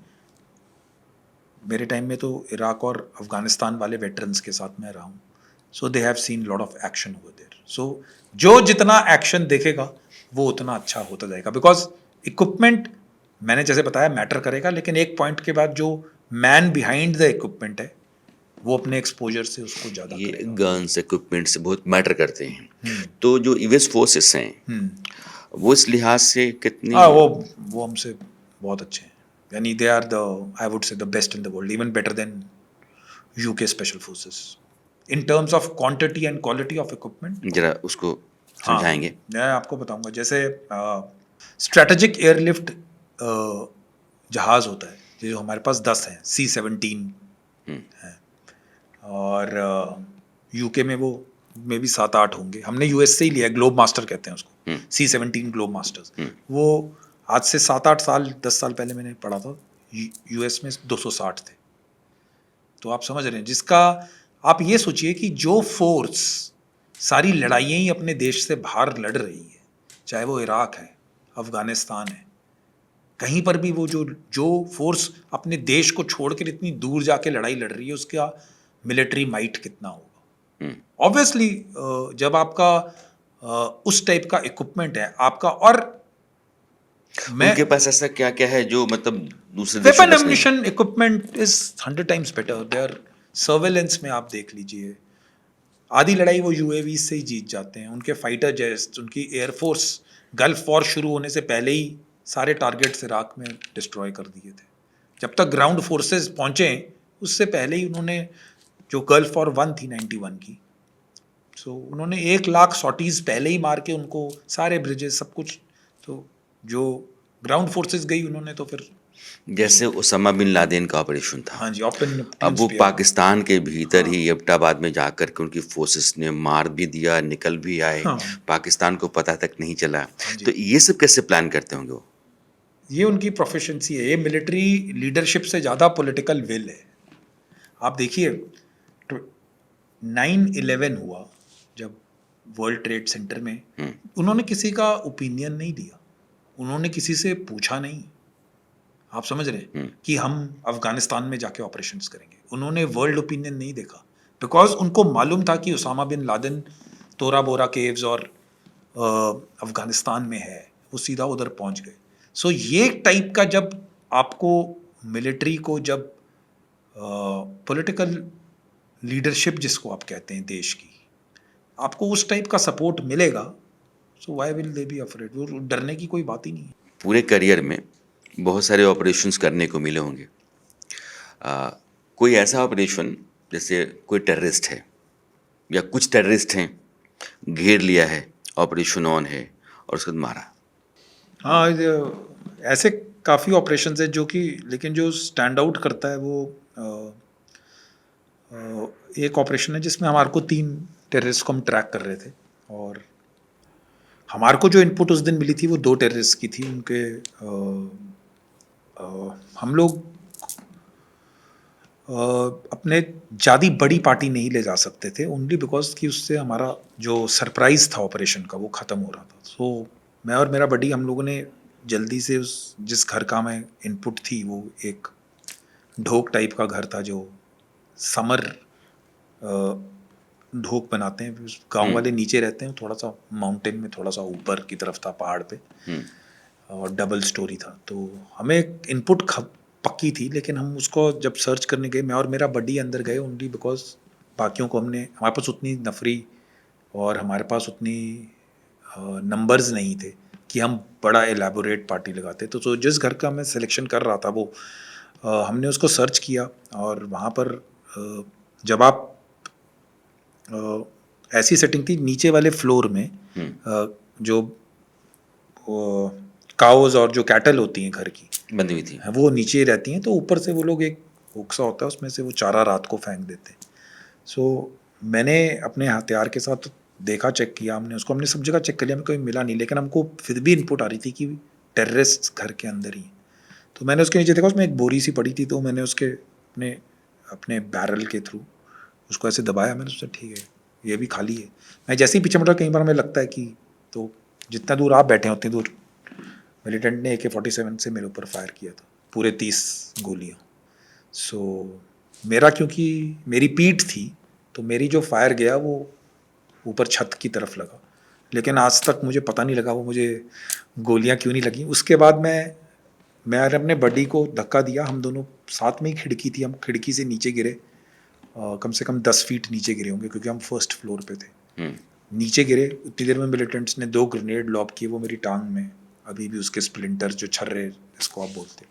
मेरे टाइम में तो इराक और अफगानिस्तान वाले वेटरन्स के साथ मैं रहा हूँ। So they have seen lot of action over there. So जो जितना एक्शन देखेगा वो उतना अच्छा होता जाएगा, बिकॉज इक्विपमेंट मैंने जैसे बताया मैटर करेगा, लेकिन एक पॉइंट के बाद जो मैन बिहाइंड द इक्विपमेंट है वो अपने एक्सपोजर से उसको ज़्यादा ये करेगा। गन्स इक्विपमेंट से बहुत मैटर करते हैं। तो जो यूएस फोर्सेस हैं वो इस लिहाज से कितनी, हाँ, वो हमसे बहुत अच्छे हैं। यानी they are the, I would say the best in the world, even better than UK special forces in terms of quantity and quality of equipment. जरा उसको हाँ, समझाएंगे? मैं आपको बताऊंगा। जैसे स्ट्रेटेजिक एयरलिफ्ट जहाज होता है, जो हमारे पास 10 हैं, C-17 है, और यूके में वो में भी 7-8 होंगे। हमने यूएस से ही लिया है, ग्लोब मास्टर कहते हैं उसको, C-17 ग्लोब मास्टर्स। वो आज से 7-8 साल 10 साल पहले मैंने पढ़ा था, यूएस में 260 थे। तो आप समझ रहे हैं, जिसका आप ये सोचिए कि जो फोर्स सारी लड़ाइयाँ ही अपने देश से बाहर लड़ रही है, चाहे वो इराक है, अफगानिस्तान है, कहीं पर भी वो जो जो फोर्स अपने देश को छोड़कर इतनी दूर जाके लड़ाई लड़ रही है, उसका मिलिट्री माइट कितना होगा। ऑब्वियसली जब आपका उस टाइप का इक्विपमेंट है आपका, और मैं, उनके पास ऐसा क्या क्या है जो मतलब दूसरे देशों वेपन के पास नहीं है? Ammunition equipment is 100 times better there. Surveillance में आप देख लीजिए, आधी लड़ाई वो यूएवी से ही जीत जाते हैं। उनके फाइटर जेट्स, उनकी एयरफोर्स गल्फ वॉर शुरू होने से पहले ही सारे टारगेट्स इराक में डिस्ट्रॉय कर दिए थे। जब तक ग्राउंड फोर्सेस पहुंचे उससे पहले ही उन्होंने, जो गल्फ वॉर 1 थी 91 की, सो उन्होंने 1 लाख सॉटीज पहले ही मार के उनको सारे ब्रिजेस सब कुछ, तो जो ग्राउंड फोर्सेस गई उन्होंने तो फिर, जैसे उसामा बिन लादेन का ऑपरेशन था, हाँ जी, ऑपरेशन अब वो स्पीयर। पाकिस्तान के भीतर ही एबटाबाद में जाकर के उनकी फोर्सेस ने मार भी दिया, निकल भी आए, हाँ पाकिस्तान को पता तक नहीं चला। जी, तो ये सब कैसे प्लान करते होंगे वो? ये उनकी प्रोफिशिएंसी है। ये मिलिट्री लीडरशिप से ज़्यादा पॉलिटिकल विल है। आप देखिए 9/11 हुआ जब वर्ल्ड ट्रेड सेंटर में, उन्होंने किसी का ओपिनियन नहीं दिया, उन्होंने किसी से पूछा नहीं। आप समझ रहे हैं कि हम अफगानिस्तान में जाके ऑपरेशंस करेंगे, उन्होंने वर्ल्ड ओपिनियन नहीं देखा, बिकॉज उनको मालूम था कि उसामा बिन लादेन तोरा बोरा केव्स और अफगानिस्तान में है, वो सीधा उधर पहुंच गए। सो ये टाइप का जब आपको मिलिट्री को, जब पॉलिटिकल लीडरशिप जिसको आप कहते हैं देश की, आपको उस टाइप का सपोर्ट मिलेगा, so why will they be afraid? वो डरने की कोई बात ही नहीं है। पूरे करियर में बहुत सारे ऑपरेशंस करने को मिले होंगे। कोई ऐसा ऑपरेशन जैसे कोई टेररिस्ट है या कुछ टेररिस्ट हैं, घेर लिया है, ऑपरेशन ऑन है और उसके बाद मारा? हाँ, ऐसे काफ़ी ऑपरेशंस है जो कि, लेकिन जो स्टैंड आउट करता है वो एक ऑपरेशन है जिसमें हमारे को 3 टेररिस्ट को हम ट्रैक कर रहे थे, और हमारे को जो इनपुट उस दिन मिली थी वो 2 टेररिस्ट की थी। उनके हम लोग अपने ज़्यादा बड़ी पार्टी नहीं ले जा सकते थे, ओनली बिकॉज कि उससे हमारा जो सरप्राइज था ऑपरेशन का वो ख़त्म हो रहा था। सो मैं और मेरा बडी, हम लोगों ने जल्दी से उस जिस घर का मैं इनपुट थी, वो एक ढोक टाइप का घर था जो समर ढोक बनाते हैं, गांव वाले नीचे रहते हैं, थोड़ा सा माउंटेन में, थोड़ा सा ऊपर की तरफ था पहाड़ पे, और डबल स्टोरी था। तो हमें इनपुट पक्की थी, लेकिन हम उसको जब सर्च करने गए, मैं और मेरा बड्डी अंदर गए ओनली बिकॉज बाकियों को हमारे पास उतनी नफरी और हमारे पास उतनी नंबर्स नहीं थे कि हम बड़ा एलैबोरेट पार्टी लगाते। तो जिस घर का मैं सिलेक्शन कर रहा था वो हमने उसको सर्च किया, और वहाँ पर जब आप ऐसी सेटिंग थी नीचे वाले फ्लोर में, जो काउज और जो कैटल होती हैं घर की बंधी हुई थी, वो नीचे रहती हैं, तो ऊपर से वो लोग एक हुक्सा होता है उसमें से वो चारा रात को फेंक देते हैं। सो मैंने अपने हथियार के साथ देखा, चेक किया हमने सब जगह चेक कर लिया, हमें कोई मिला नहीं, लेकिन हमको फिर भी इनपुट आ रही थी कि टेररिस्ट घर के अंदर ही। तो मैंने उसके नीचे देखा, उसमें एक बोरी सी पड़ी थी, तो मैंने उसके अपने बैरल के थ्रू उसको ऐसे दबाया, मैंने सोचा ठीक है ये भी खाली है। मैं जैसे ही पीछे मुड़ा, कई बार हमें लगता है कि, तो जितना दूर आप बैठे हैं उतनी दूर मिलिटेंट ने AK-47 से मेरे ऊपर फायर किया था, पूरे 30 गोलियाँ। सो मेरा, क्योंकि मेरी पीठ थी, तो मेरी जो फायर गया वो ऊपर छत की तरफ लगा, लेकिन आज तक मुझे पता नहीं लगा वो मुझे गोलियां क्यों नहीं लगी। उसके बाद मैं अपने बड्डी को धक्का दिया, हम दोनों साथ में ही खिड़की थी, हम खिड़की से नीचे गिरे, कम से कम 10 फीट नीचे गिरे होंगे, क्योंकि हम फर्स्ट फ्लोर पे थे। नीचे गिरे, उतनी देर में मिलिटेंट्स ने 2 ग्रेनेड लॉब किए, वो मेरी टांग में अभी भी उसके स्प्लिंटर, जो छर्रे इसको आप बोलते,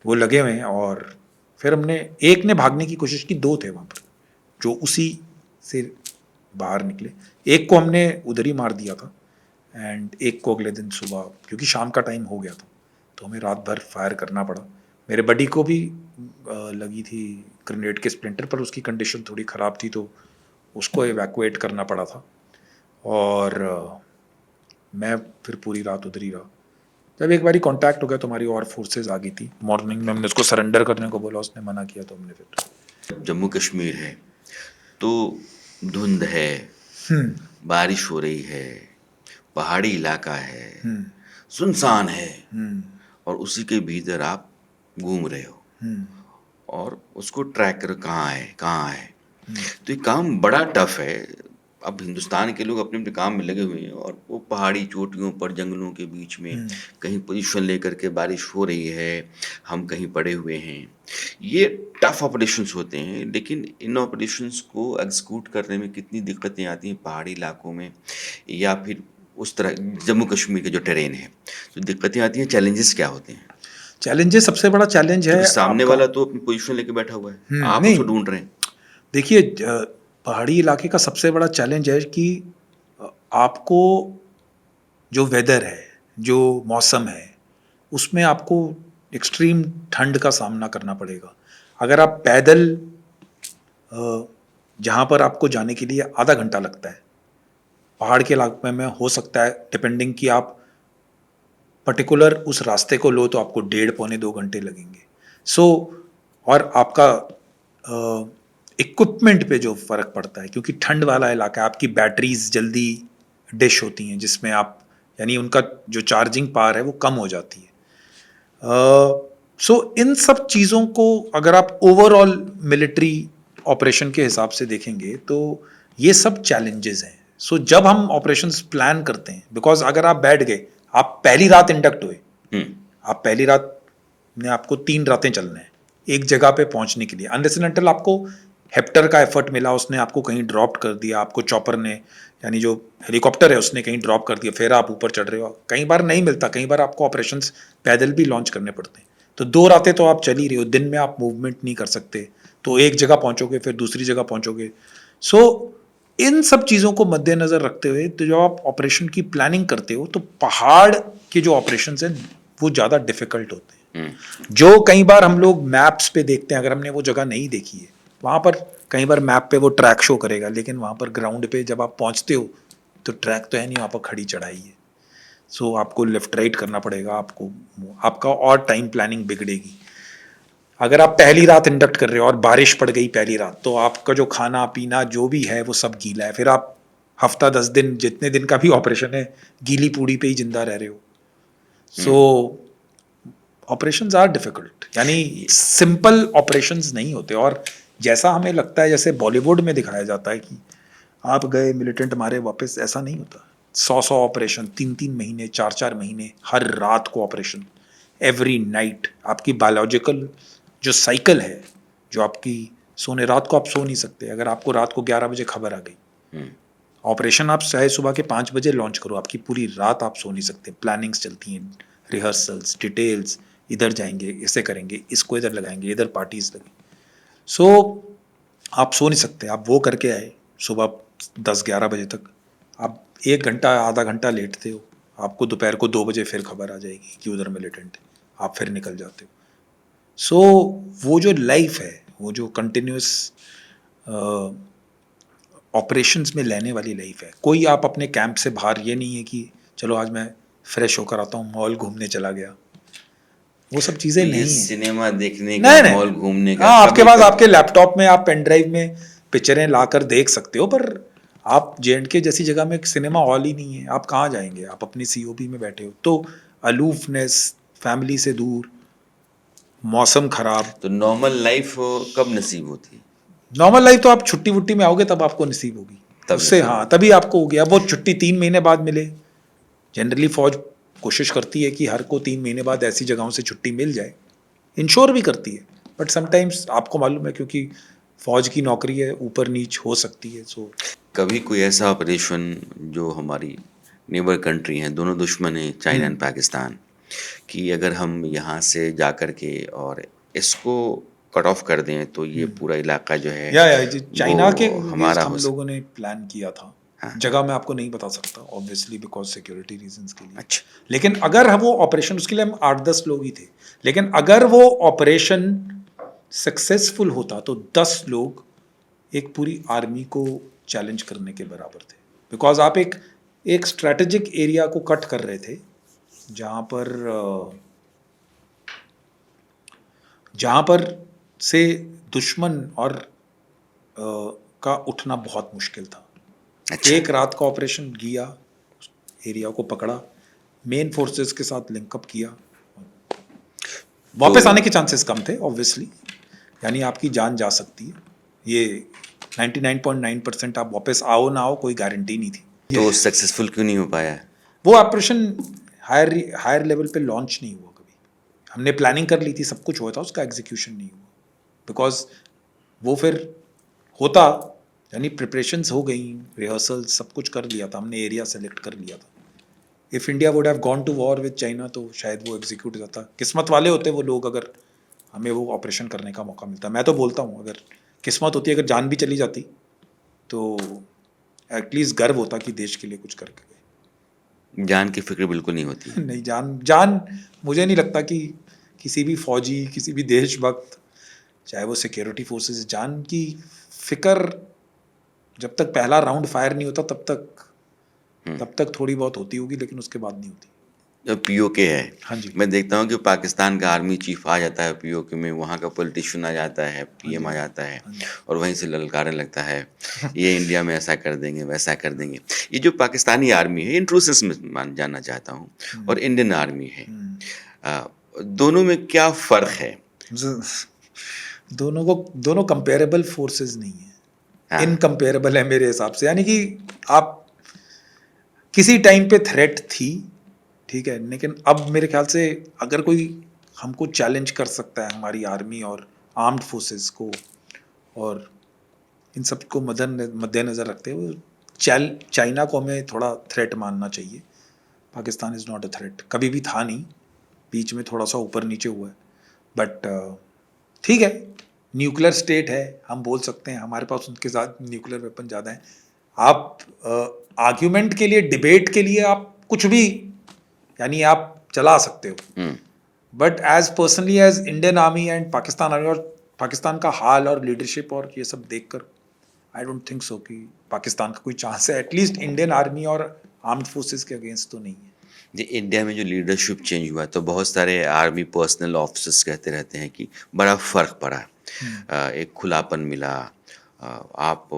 वो लगे हुए हैं। और फिर एक ने भागने की कोशिश की, 2 थे वहाँ पर जो उसी से बाहर निकले। एक को हमने उधर ही मार दिया था, एंड एक को अगले दिन सुबह, क्योंकि शाम का टाइम हो गया था, तो हमें रात भर फायर करना पड़ा। मेरे बडी को भी लगी थी ग्रेनेड के स्प्लिंटर, पर उसकी कंडीशन थोड़ी ख़राब थी, तो उसको एवैक्यूएट करना पड़ा था। और मैं फिर पूरी रात उधर ही रहा। जब एक बारी कांटेक्ट हो गया तो हमारी और फोर्सेस आ गई थी। मॉर्निंग में हमने उसको सरेंडर करने को बोला, उसने मना किया, तो हमने फिर जम्मू कश्मीर है तो धुंध है, बारिश हो रही है, पहाड़ी इलाका है, सुनसान है, और उसी के भीतर आप घूम रहे हो और उसको ट्रैक कर कहाँ है। तो ये काम बड़ा टफ है। अब हिंदुस्तान के लोग अपने अपने काम में लगे हुए हैं, और वो पहाड़ी चोटियों पर, जंगलों के बीच में कहीं पोजीशन लेकर के बारिश हो रही है, हम कहीं पड़े हुए हैं। ये टफ ऑपरेशंस होते हैं, लेकिन इन ऑपरेशंस को एग्जीक्यूट करने में कितनी दिक्कतें आती हैं पहाड़ी इलाकों में, या फिर उस तरह जम्मू कश्मीर के जो टेरेन है, तो दिक्कतें आती हैं, चैलेंजेस क्या होते हैं? चैलेंजेस, सबसे बड़ा चैलेंज है क्योंकि सामने वाला तो अपनी पोजीशन लेके बैठा हुआ है, आप नहीं, उसको ढूंढ रहे हैं। देखिए, पहाड़ी इलाके का सबसे बड़ा चैलेंज है कि आपको जो वेदर है, जो मौसम है, उसमें आपको एक्सट्रीम ठंड का सामना करना पड़ेगा। अगर आप पैदल जहाँ पर आपको जाने के लिए आधा घंटा लगता है, पहाड़ के इलाके में हो सकता है, डिपेंडिंग कि आप पर्टिकुलर उस रास्ते को लो, तो आपको 1.5-2 घंटे लगेंगे। और आपका इक्विपमेंट पे जो फ़र्क पड़ता है, क्योंकि ठंड वाला इलाका है, आपकी बैटरीज जल्दी डिश होती हैं, जिसमें आप, यानी उनका जो चार्जिंग पावर है वो कम हो जाती है। इन सब चीज़ों को अगर आप ओवरऑल मिलिट्री ऑपरेशन के हिसाब से देखेंगे, तो ये सब चैलेंजेस हैं। जब हम ऑपरेशंस प्लान करते हैं, बिकॉज अगर आप बैठ गए, आप पहली रात इंडक्ट हुए, आप पहली रात में आपको 3 रातें चलना है एक जगह पे पहुंचने के लिए, अनलेस एंड अनटिल आपको हेप्टर का एफर्ट मिला, उसने आपको कहीं ड्रॉप कर दिया, आपको चॉपर ने, यानी जो हेलीकॉप्टर है उसने कहीं ड्रॉप कर दिया, फिर आप ऊपर चढ़ रहे हो। कई बार नहीं मिलता, कई बार आपको ऑपरेशंस पैदल भी लॉन्च करने पड़ते हैं। तो 2 रातें तो आप चल ही रहे हो, दिन में आप मूवमेंट नहीं कर सकते, तो एक जगह पहुंचोगे फिर दूसरी जगह पहुंचोगे। इन सब चीज़ों को मद्देनज़र रखते हुए, तो जब आप ऑपरेशन की प्लानिंग करते हो, तो पहाड़ के जो ऑपरेशंस हैं वो ज़्यादा डिफिकल्ट होते हैं। जो कई बार हम लोग मैप्स पे देखते हैं, अगर हमने वो जगह नहीं देखी है, वहाँ पर कई बार मैप पे वो ट्रैक शो करेगा, लेकिन वहाँ पर ग्राउंड पे जब आप पहुँचते हो तो ट्रैक तो है नहीं, वहाँ पर खड़ी चढ़ाई है। आपको लेफ्ट राइट करना पड़ेगा, आपका और टाइम प्लानिंग बिगड़ेगी। अगर आप पहली रात इंडक्ट कर रहे हो और बारिश पड़ गई पहली रात, तो आपका जो खाना पीना जो भी है वो सब गीला है, फिर आप हफ्ता 10 दिन, जितने दिन का भी ऑपरेशन है, गीली पूड़ी पे ही जिंदा रह रहे हो। ऑपरेशंस आर डिफिकल्ट, यानी सिंपल ऑपरेशंस नहीं होते। और जैसा हमें लगता है, जैसे बॉलीवुड में दिखाया जाता है कि आप गए मिलिटेंट मारे वापस, ऐसा नहीं होता। 100 ऑपरेशन, 3 महीने, 4 महीने, हर रात को ऑपरेशन, एवरी नाइट। आपकी बायोलॉजिकल जो साइकिल है, जो आपकी सोने, रात को आप सो नहीं सकते। अगर आपको रात को 11 बजे खबर आ गई, ऑपरेशन आप चाहे सुबह के 5 बजे लॉन्च करो, आपकी पूरी रात आप सो नहीं सकते। प्लानिंग्स चलती हैं, रिहर्सल्स, डिटेल्स, इधर जाएंगे, इसे करेंगे, इसको इधर लगाएंगे, इधर पार्टीज लगेंगे। सो आप सो नहीं सकते। आप वो करके आए सुबह 10-11 बजे तक, आप 1 घंटा आधा घंटा लेटते हो, आपको दोपहर को 2 बजे फिर खबर आ जाएगी कि उधर मिलिटेंट है, आप फिर निकल जाते हो। सो वो जो लाइफ है, वो जो कंटिन्यूस ऑपरेशंस में लेने वाली लाइफ है। कोई आप अपने कैंप से बाहर, ये नहीं है कि चलो आज मैं फ्रेश होकर आता हूँ, मॉल घूमने चला गया, वो सब चीज़ें ये नहीं है। सिनेमा देखने नहीं का, नहीं, मॉल घूमने का, हाँ, आपके कभी पास कभी आपके लैपटॉप में आप पेन ड्राइव में पिक्चरें लाकर देख सकते हो, पर आप J&K जैसी जगह में एक सिनेमा हॉल ही नहीं है, आप कहाँ जाएंगे? आप अपनी COP में बैठे हो, तो अलूफनेस, फैमिली से दूर, मौसम खराब। तो नॉर्मल लाइफ कब नसीब होती है? नॉर्मल लाइफ तो आप छुट्टी वुट्टी में आओगे तब आपको नसीब होगी, तब उससे नसीब हाँ होती तभी आपको होगी। अब वो छुट्टी 3 महीने बाद मिले, जनरली फौज कोशिश करती है कि हर को 3 महीने बाद ऐसी जगहों से छुट्टी मिल जाए, इंश्योर भी करती है, बट समटाइम्स आपको मालूम है, क्योंकि फौज की नौकरी है, ऊपर नीच हो सकती है। सो कभी कोई ऐसा ऑपरेशन जो हमारी नेबर कंट्री हैं, दोनों दुश्मन हैं, चाइना एंड पाकिस्तान, कि अगर हम यहाँ से जा कर के और इसको कट ऑफ कर दें तो ये पूरा इलाका जो है या चाइना के वो अगेंस्ट हमारा हम हो लोगों ने प्लान किया था। जगह मैं आपको नहीं बता सकता ऑब्वियसली, बिकॉज सिक्योरिटी रीजंस के लिए। अच्छा, लेकिन अगर हम वो ऑपरेशन, उसके लिए हम 8-10 लोग ही थे, लेकिन अगर वो ऑपरेशन सक्सेसफुल होता तो 10 लोग एक पूरी आर्मी को चैलेंज करने के बराबर थे। बिकॉज आप एक स्ट्रैटेजिक एरिया को कट कर रहे थे, जहाँ पर से दुश्मन और का उठना बहुत मुश्किल था। अच्छा। एक रात का ऑपरेशन किया, एरिया को पकड़ा, मेन फोर्सेस के साथ लिंकअप किया, वापस आने के चांसेस कम थे ऑब्वियसली, यानी आपकी जान जा सकती है, ये 99.9% आप वापस आओ ना आओ, कोई गारंटी नहीं थी। तो सक्सेसफुल क्यों नहीं हो पाया? वो ऑपरेशन हायर लेवल पे लॉन्च नहीं हुआ कभी। हमने प्लानिंग कर ली थी, सब कुछ हुआ था, उसका एग्जीक्यूशन नहीं हुआ, बिकॉज वो फिर होता, यानी प्रिपरेशंस हो गई, रिहर्सल्स सब कुछ कर लिया था हमने, एरिया सेलेक्ट कर लिया था। If India would have gone to war with China तो शायद वो एग्जीक्यूट हो जाता। किस्मत वाले होते वो लोग, अगर हमें वो ऑपरेशन करने का मौका मिलता। मैं तो बोलता हूँ अगर किस्मत होती, अगर जान भी चली जाती तो एटलीस्ट गर्व होता कि देश के लिए कुछ करके गए। जान की फिक्र बिल्कुल नहीं होती। नहीं, जान मुझे नहीं लगता कि किसी भी फौजी, किसी भी देशभक्त, चाहे वो सिक्योरिटी फोर्सेस, जान की फिक्र जब तक पहला राउंड फायर नहीं होता तब तक थोड़ी बहुत होती होगी, लेकिन उसके बाद नहीं होती। जो पीओके है, हाँ जी, मैं देखता हूँ कि पाकिस्तान का आर्मी चीफ आ जाता है पीओके में, वहाँ का पॉलिटिशियन आ जाता है, पीएम आ जाता है, और वहीं से ललकारने लगता है ये इंडिया में ऐसा कर देंगे, वैसा कर देंगे। ये जो पाकिस्तानी आर्मी है, इन प्रोसेस में मान जानना चाहता हूँ, और इंडियन आर्मी है, दोनों में क्या फ़र्क है? दोनों कंपेरेबल फोर्सेस नहीं है, हाँ। इनकम्पेरेबल है मेरे हिसाब से। यानी कि आप किसी टाइम पे थ्रेट थी, ठीक है, लेकिन अब मेरे ख्याल से अगर कोई हमको चैलेंज कर सकता है, हमारी आर्मी और आर्म्ड फोर्सेस को, और इन सब को मद्देनज़र रखते हुए चाइना को हमें थोड़ा थ्रेट मानना चाहिए। Pakistan is not a threat, कभी भी था नहीं, बीच में थोड़ा सा ऊपर नीचे हुआ है, बट ठीक है, न्यूक्लियर स्टेट है, हम बोल सकते हैं हमारे पास उनके साथ न्यूक्लियर वेपन ज़्यादा है। आप आर्ग्यूमेंट के लिए, डिबेट के लिए आप कुछ भी, यानी आप चला सकते हो, but as personally as Indian army and Pakistan army, और पाकिस्तान का हाल और लीडरशिप और ये सब देखकर आई डोंट थिंक सो कि पाकिस्तान का कोई चांस है, एटलीस्ट इंडियन आर्मी और आर्म्ड फोर्सेस के अगेंस्ट तो नहीं है। जी, इंडिया में जो लीडरशिप चेंज हुआ तो बहुत सारे आर्मी पर्सनल ऑफिसर्स कहते रहते हैं कि बड़ा फ़र्क पड़ा, एक खुलापन मिला, आप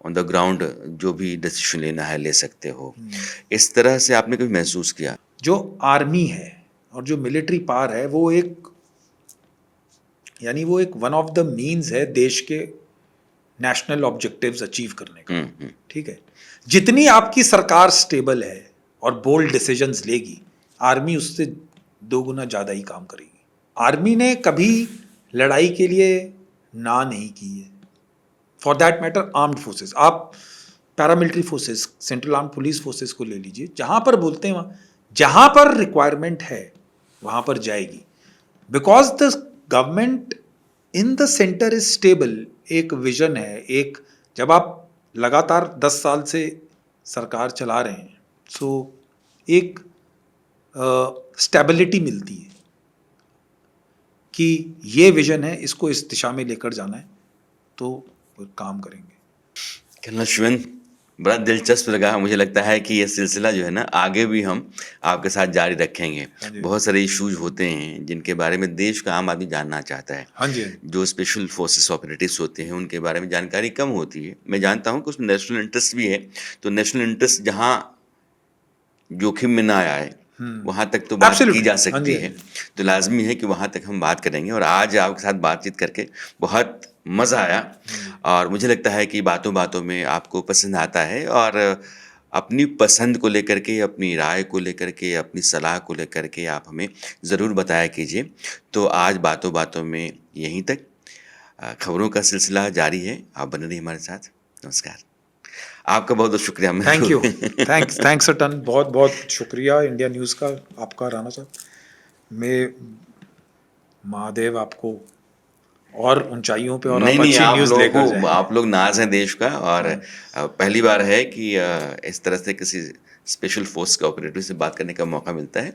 ऑन द ग्राउंड जो भी डिसीजन लेना है ले सकते हो। इस तरह से आपने कभी महसूस किया? जो आर्मी है और जो मिलिट्री पावर है, वो एक वन ऑफ द मीन्स है देश के नेशनल ऑब्जेक्टिव्स अचीव करने का। ठीक है, जितनी आपकी सरकार स्टेबल है और बोल्ड डिसीजंस लेगी, आर्मी उससे 2 गुना ज़्यादा ही काम करेगी। आर्मी ने कभी लड़ाई के लिए ना नहीं की है। For that matter armed forces, आप paramilitary forces, central arm police forces को ले लीजिए, जहाँ पर बोलते हैं वहाँ, जहाँ पर रिक्वायरमेंट है वहाँ पर जाएगी, because the government in the centre is stable. एक विजन है, एक, जब आप लगातार 10 साल से सरकार चला रहे हैं, सो एक स्टेबिलिटी मिलती है कि ये विजन है, इसको इस दिशा में लेकर जाना है, तो काम करेंगे। कर्नल शिवेंद्र, बड़ा दिलचस्प लगा। मुझे लगता है कि ये सिलसिला जो है ना, आगे भी हम आपके साथ जारी रखेंगे। हाँ जी। बहुत सारे इश्यूज होते हैं जिनके बारे में देश का आम आदमी जानना चाहता है। हाँ जी। जो स्पेशल फोर्सेस ऑपरेटिव्स होते हैं उनके बारे में जानकारी कम होती है। मैं जानता हूँ कि उसमें नेशनल इंटरेस्ट भी है, तो नेशनल इंटरेस्ट जहाँ जोखिम में ना आए वहाँ तक तो बात की जा सकती है, तो लाजमी है कि वहाँ तक हम बात करेंगे। और आज आपके साथ बातचीत करके बहुत मज़ा आया, और मुझे लगता है कि बातों बातों में आपको पसंद आता है, और अपनी पसंद को लेकर के, अपनी राय को लेकर के, अपनी सलाह को लेकर के आप हमें ज़रूर बताया कीजिए। तो आज बातों बातों में यहीं तक, खबरों का सिलसिला जारी है, आप बने रहिए हमारे साथ। नमस्कार, आपका बहुत बहुत शुक्रिया। Thank you, thanks a ton, बहुत बहुत शुक्रिया इंडिया न्यूज़ का, आपका राणा साहब। मैं महादेव आपको और ऊंचाइयों पे और नहीं आप नहीं, अच्छी न्यूज़ लेकर जाएं। आप लोग नाज हैं देश का, और पहली बार है कि इस तरह से किसी स्पेशल फोर्स के ऑपरेटिव से बात करने का मौका मिलता है।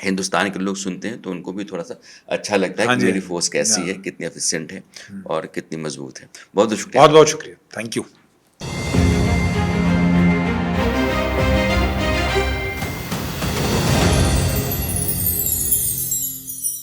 हिंदुस्तान के लोग सुनते हैं तो उनको भी थोड़ा सा अच्छा लगता है हाँ कि जी, मेरी फोर्स कैसी है, कितनी एफिशिएंट है और कितनी मजबूत है। बहुत बहुत शुक्रिया। बहुत बहुत शुक्रिया, थैंक यू।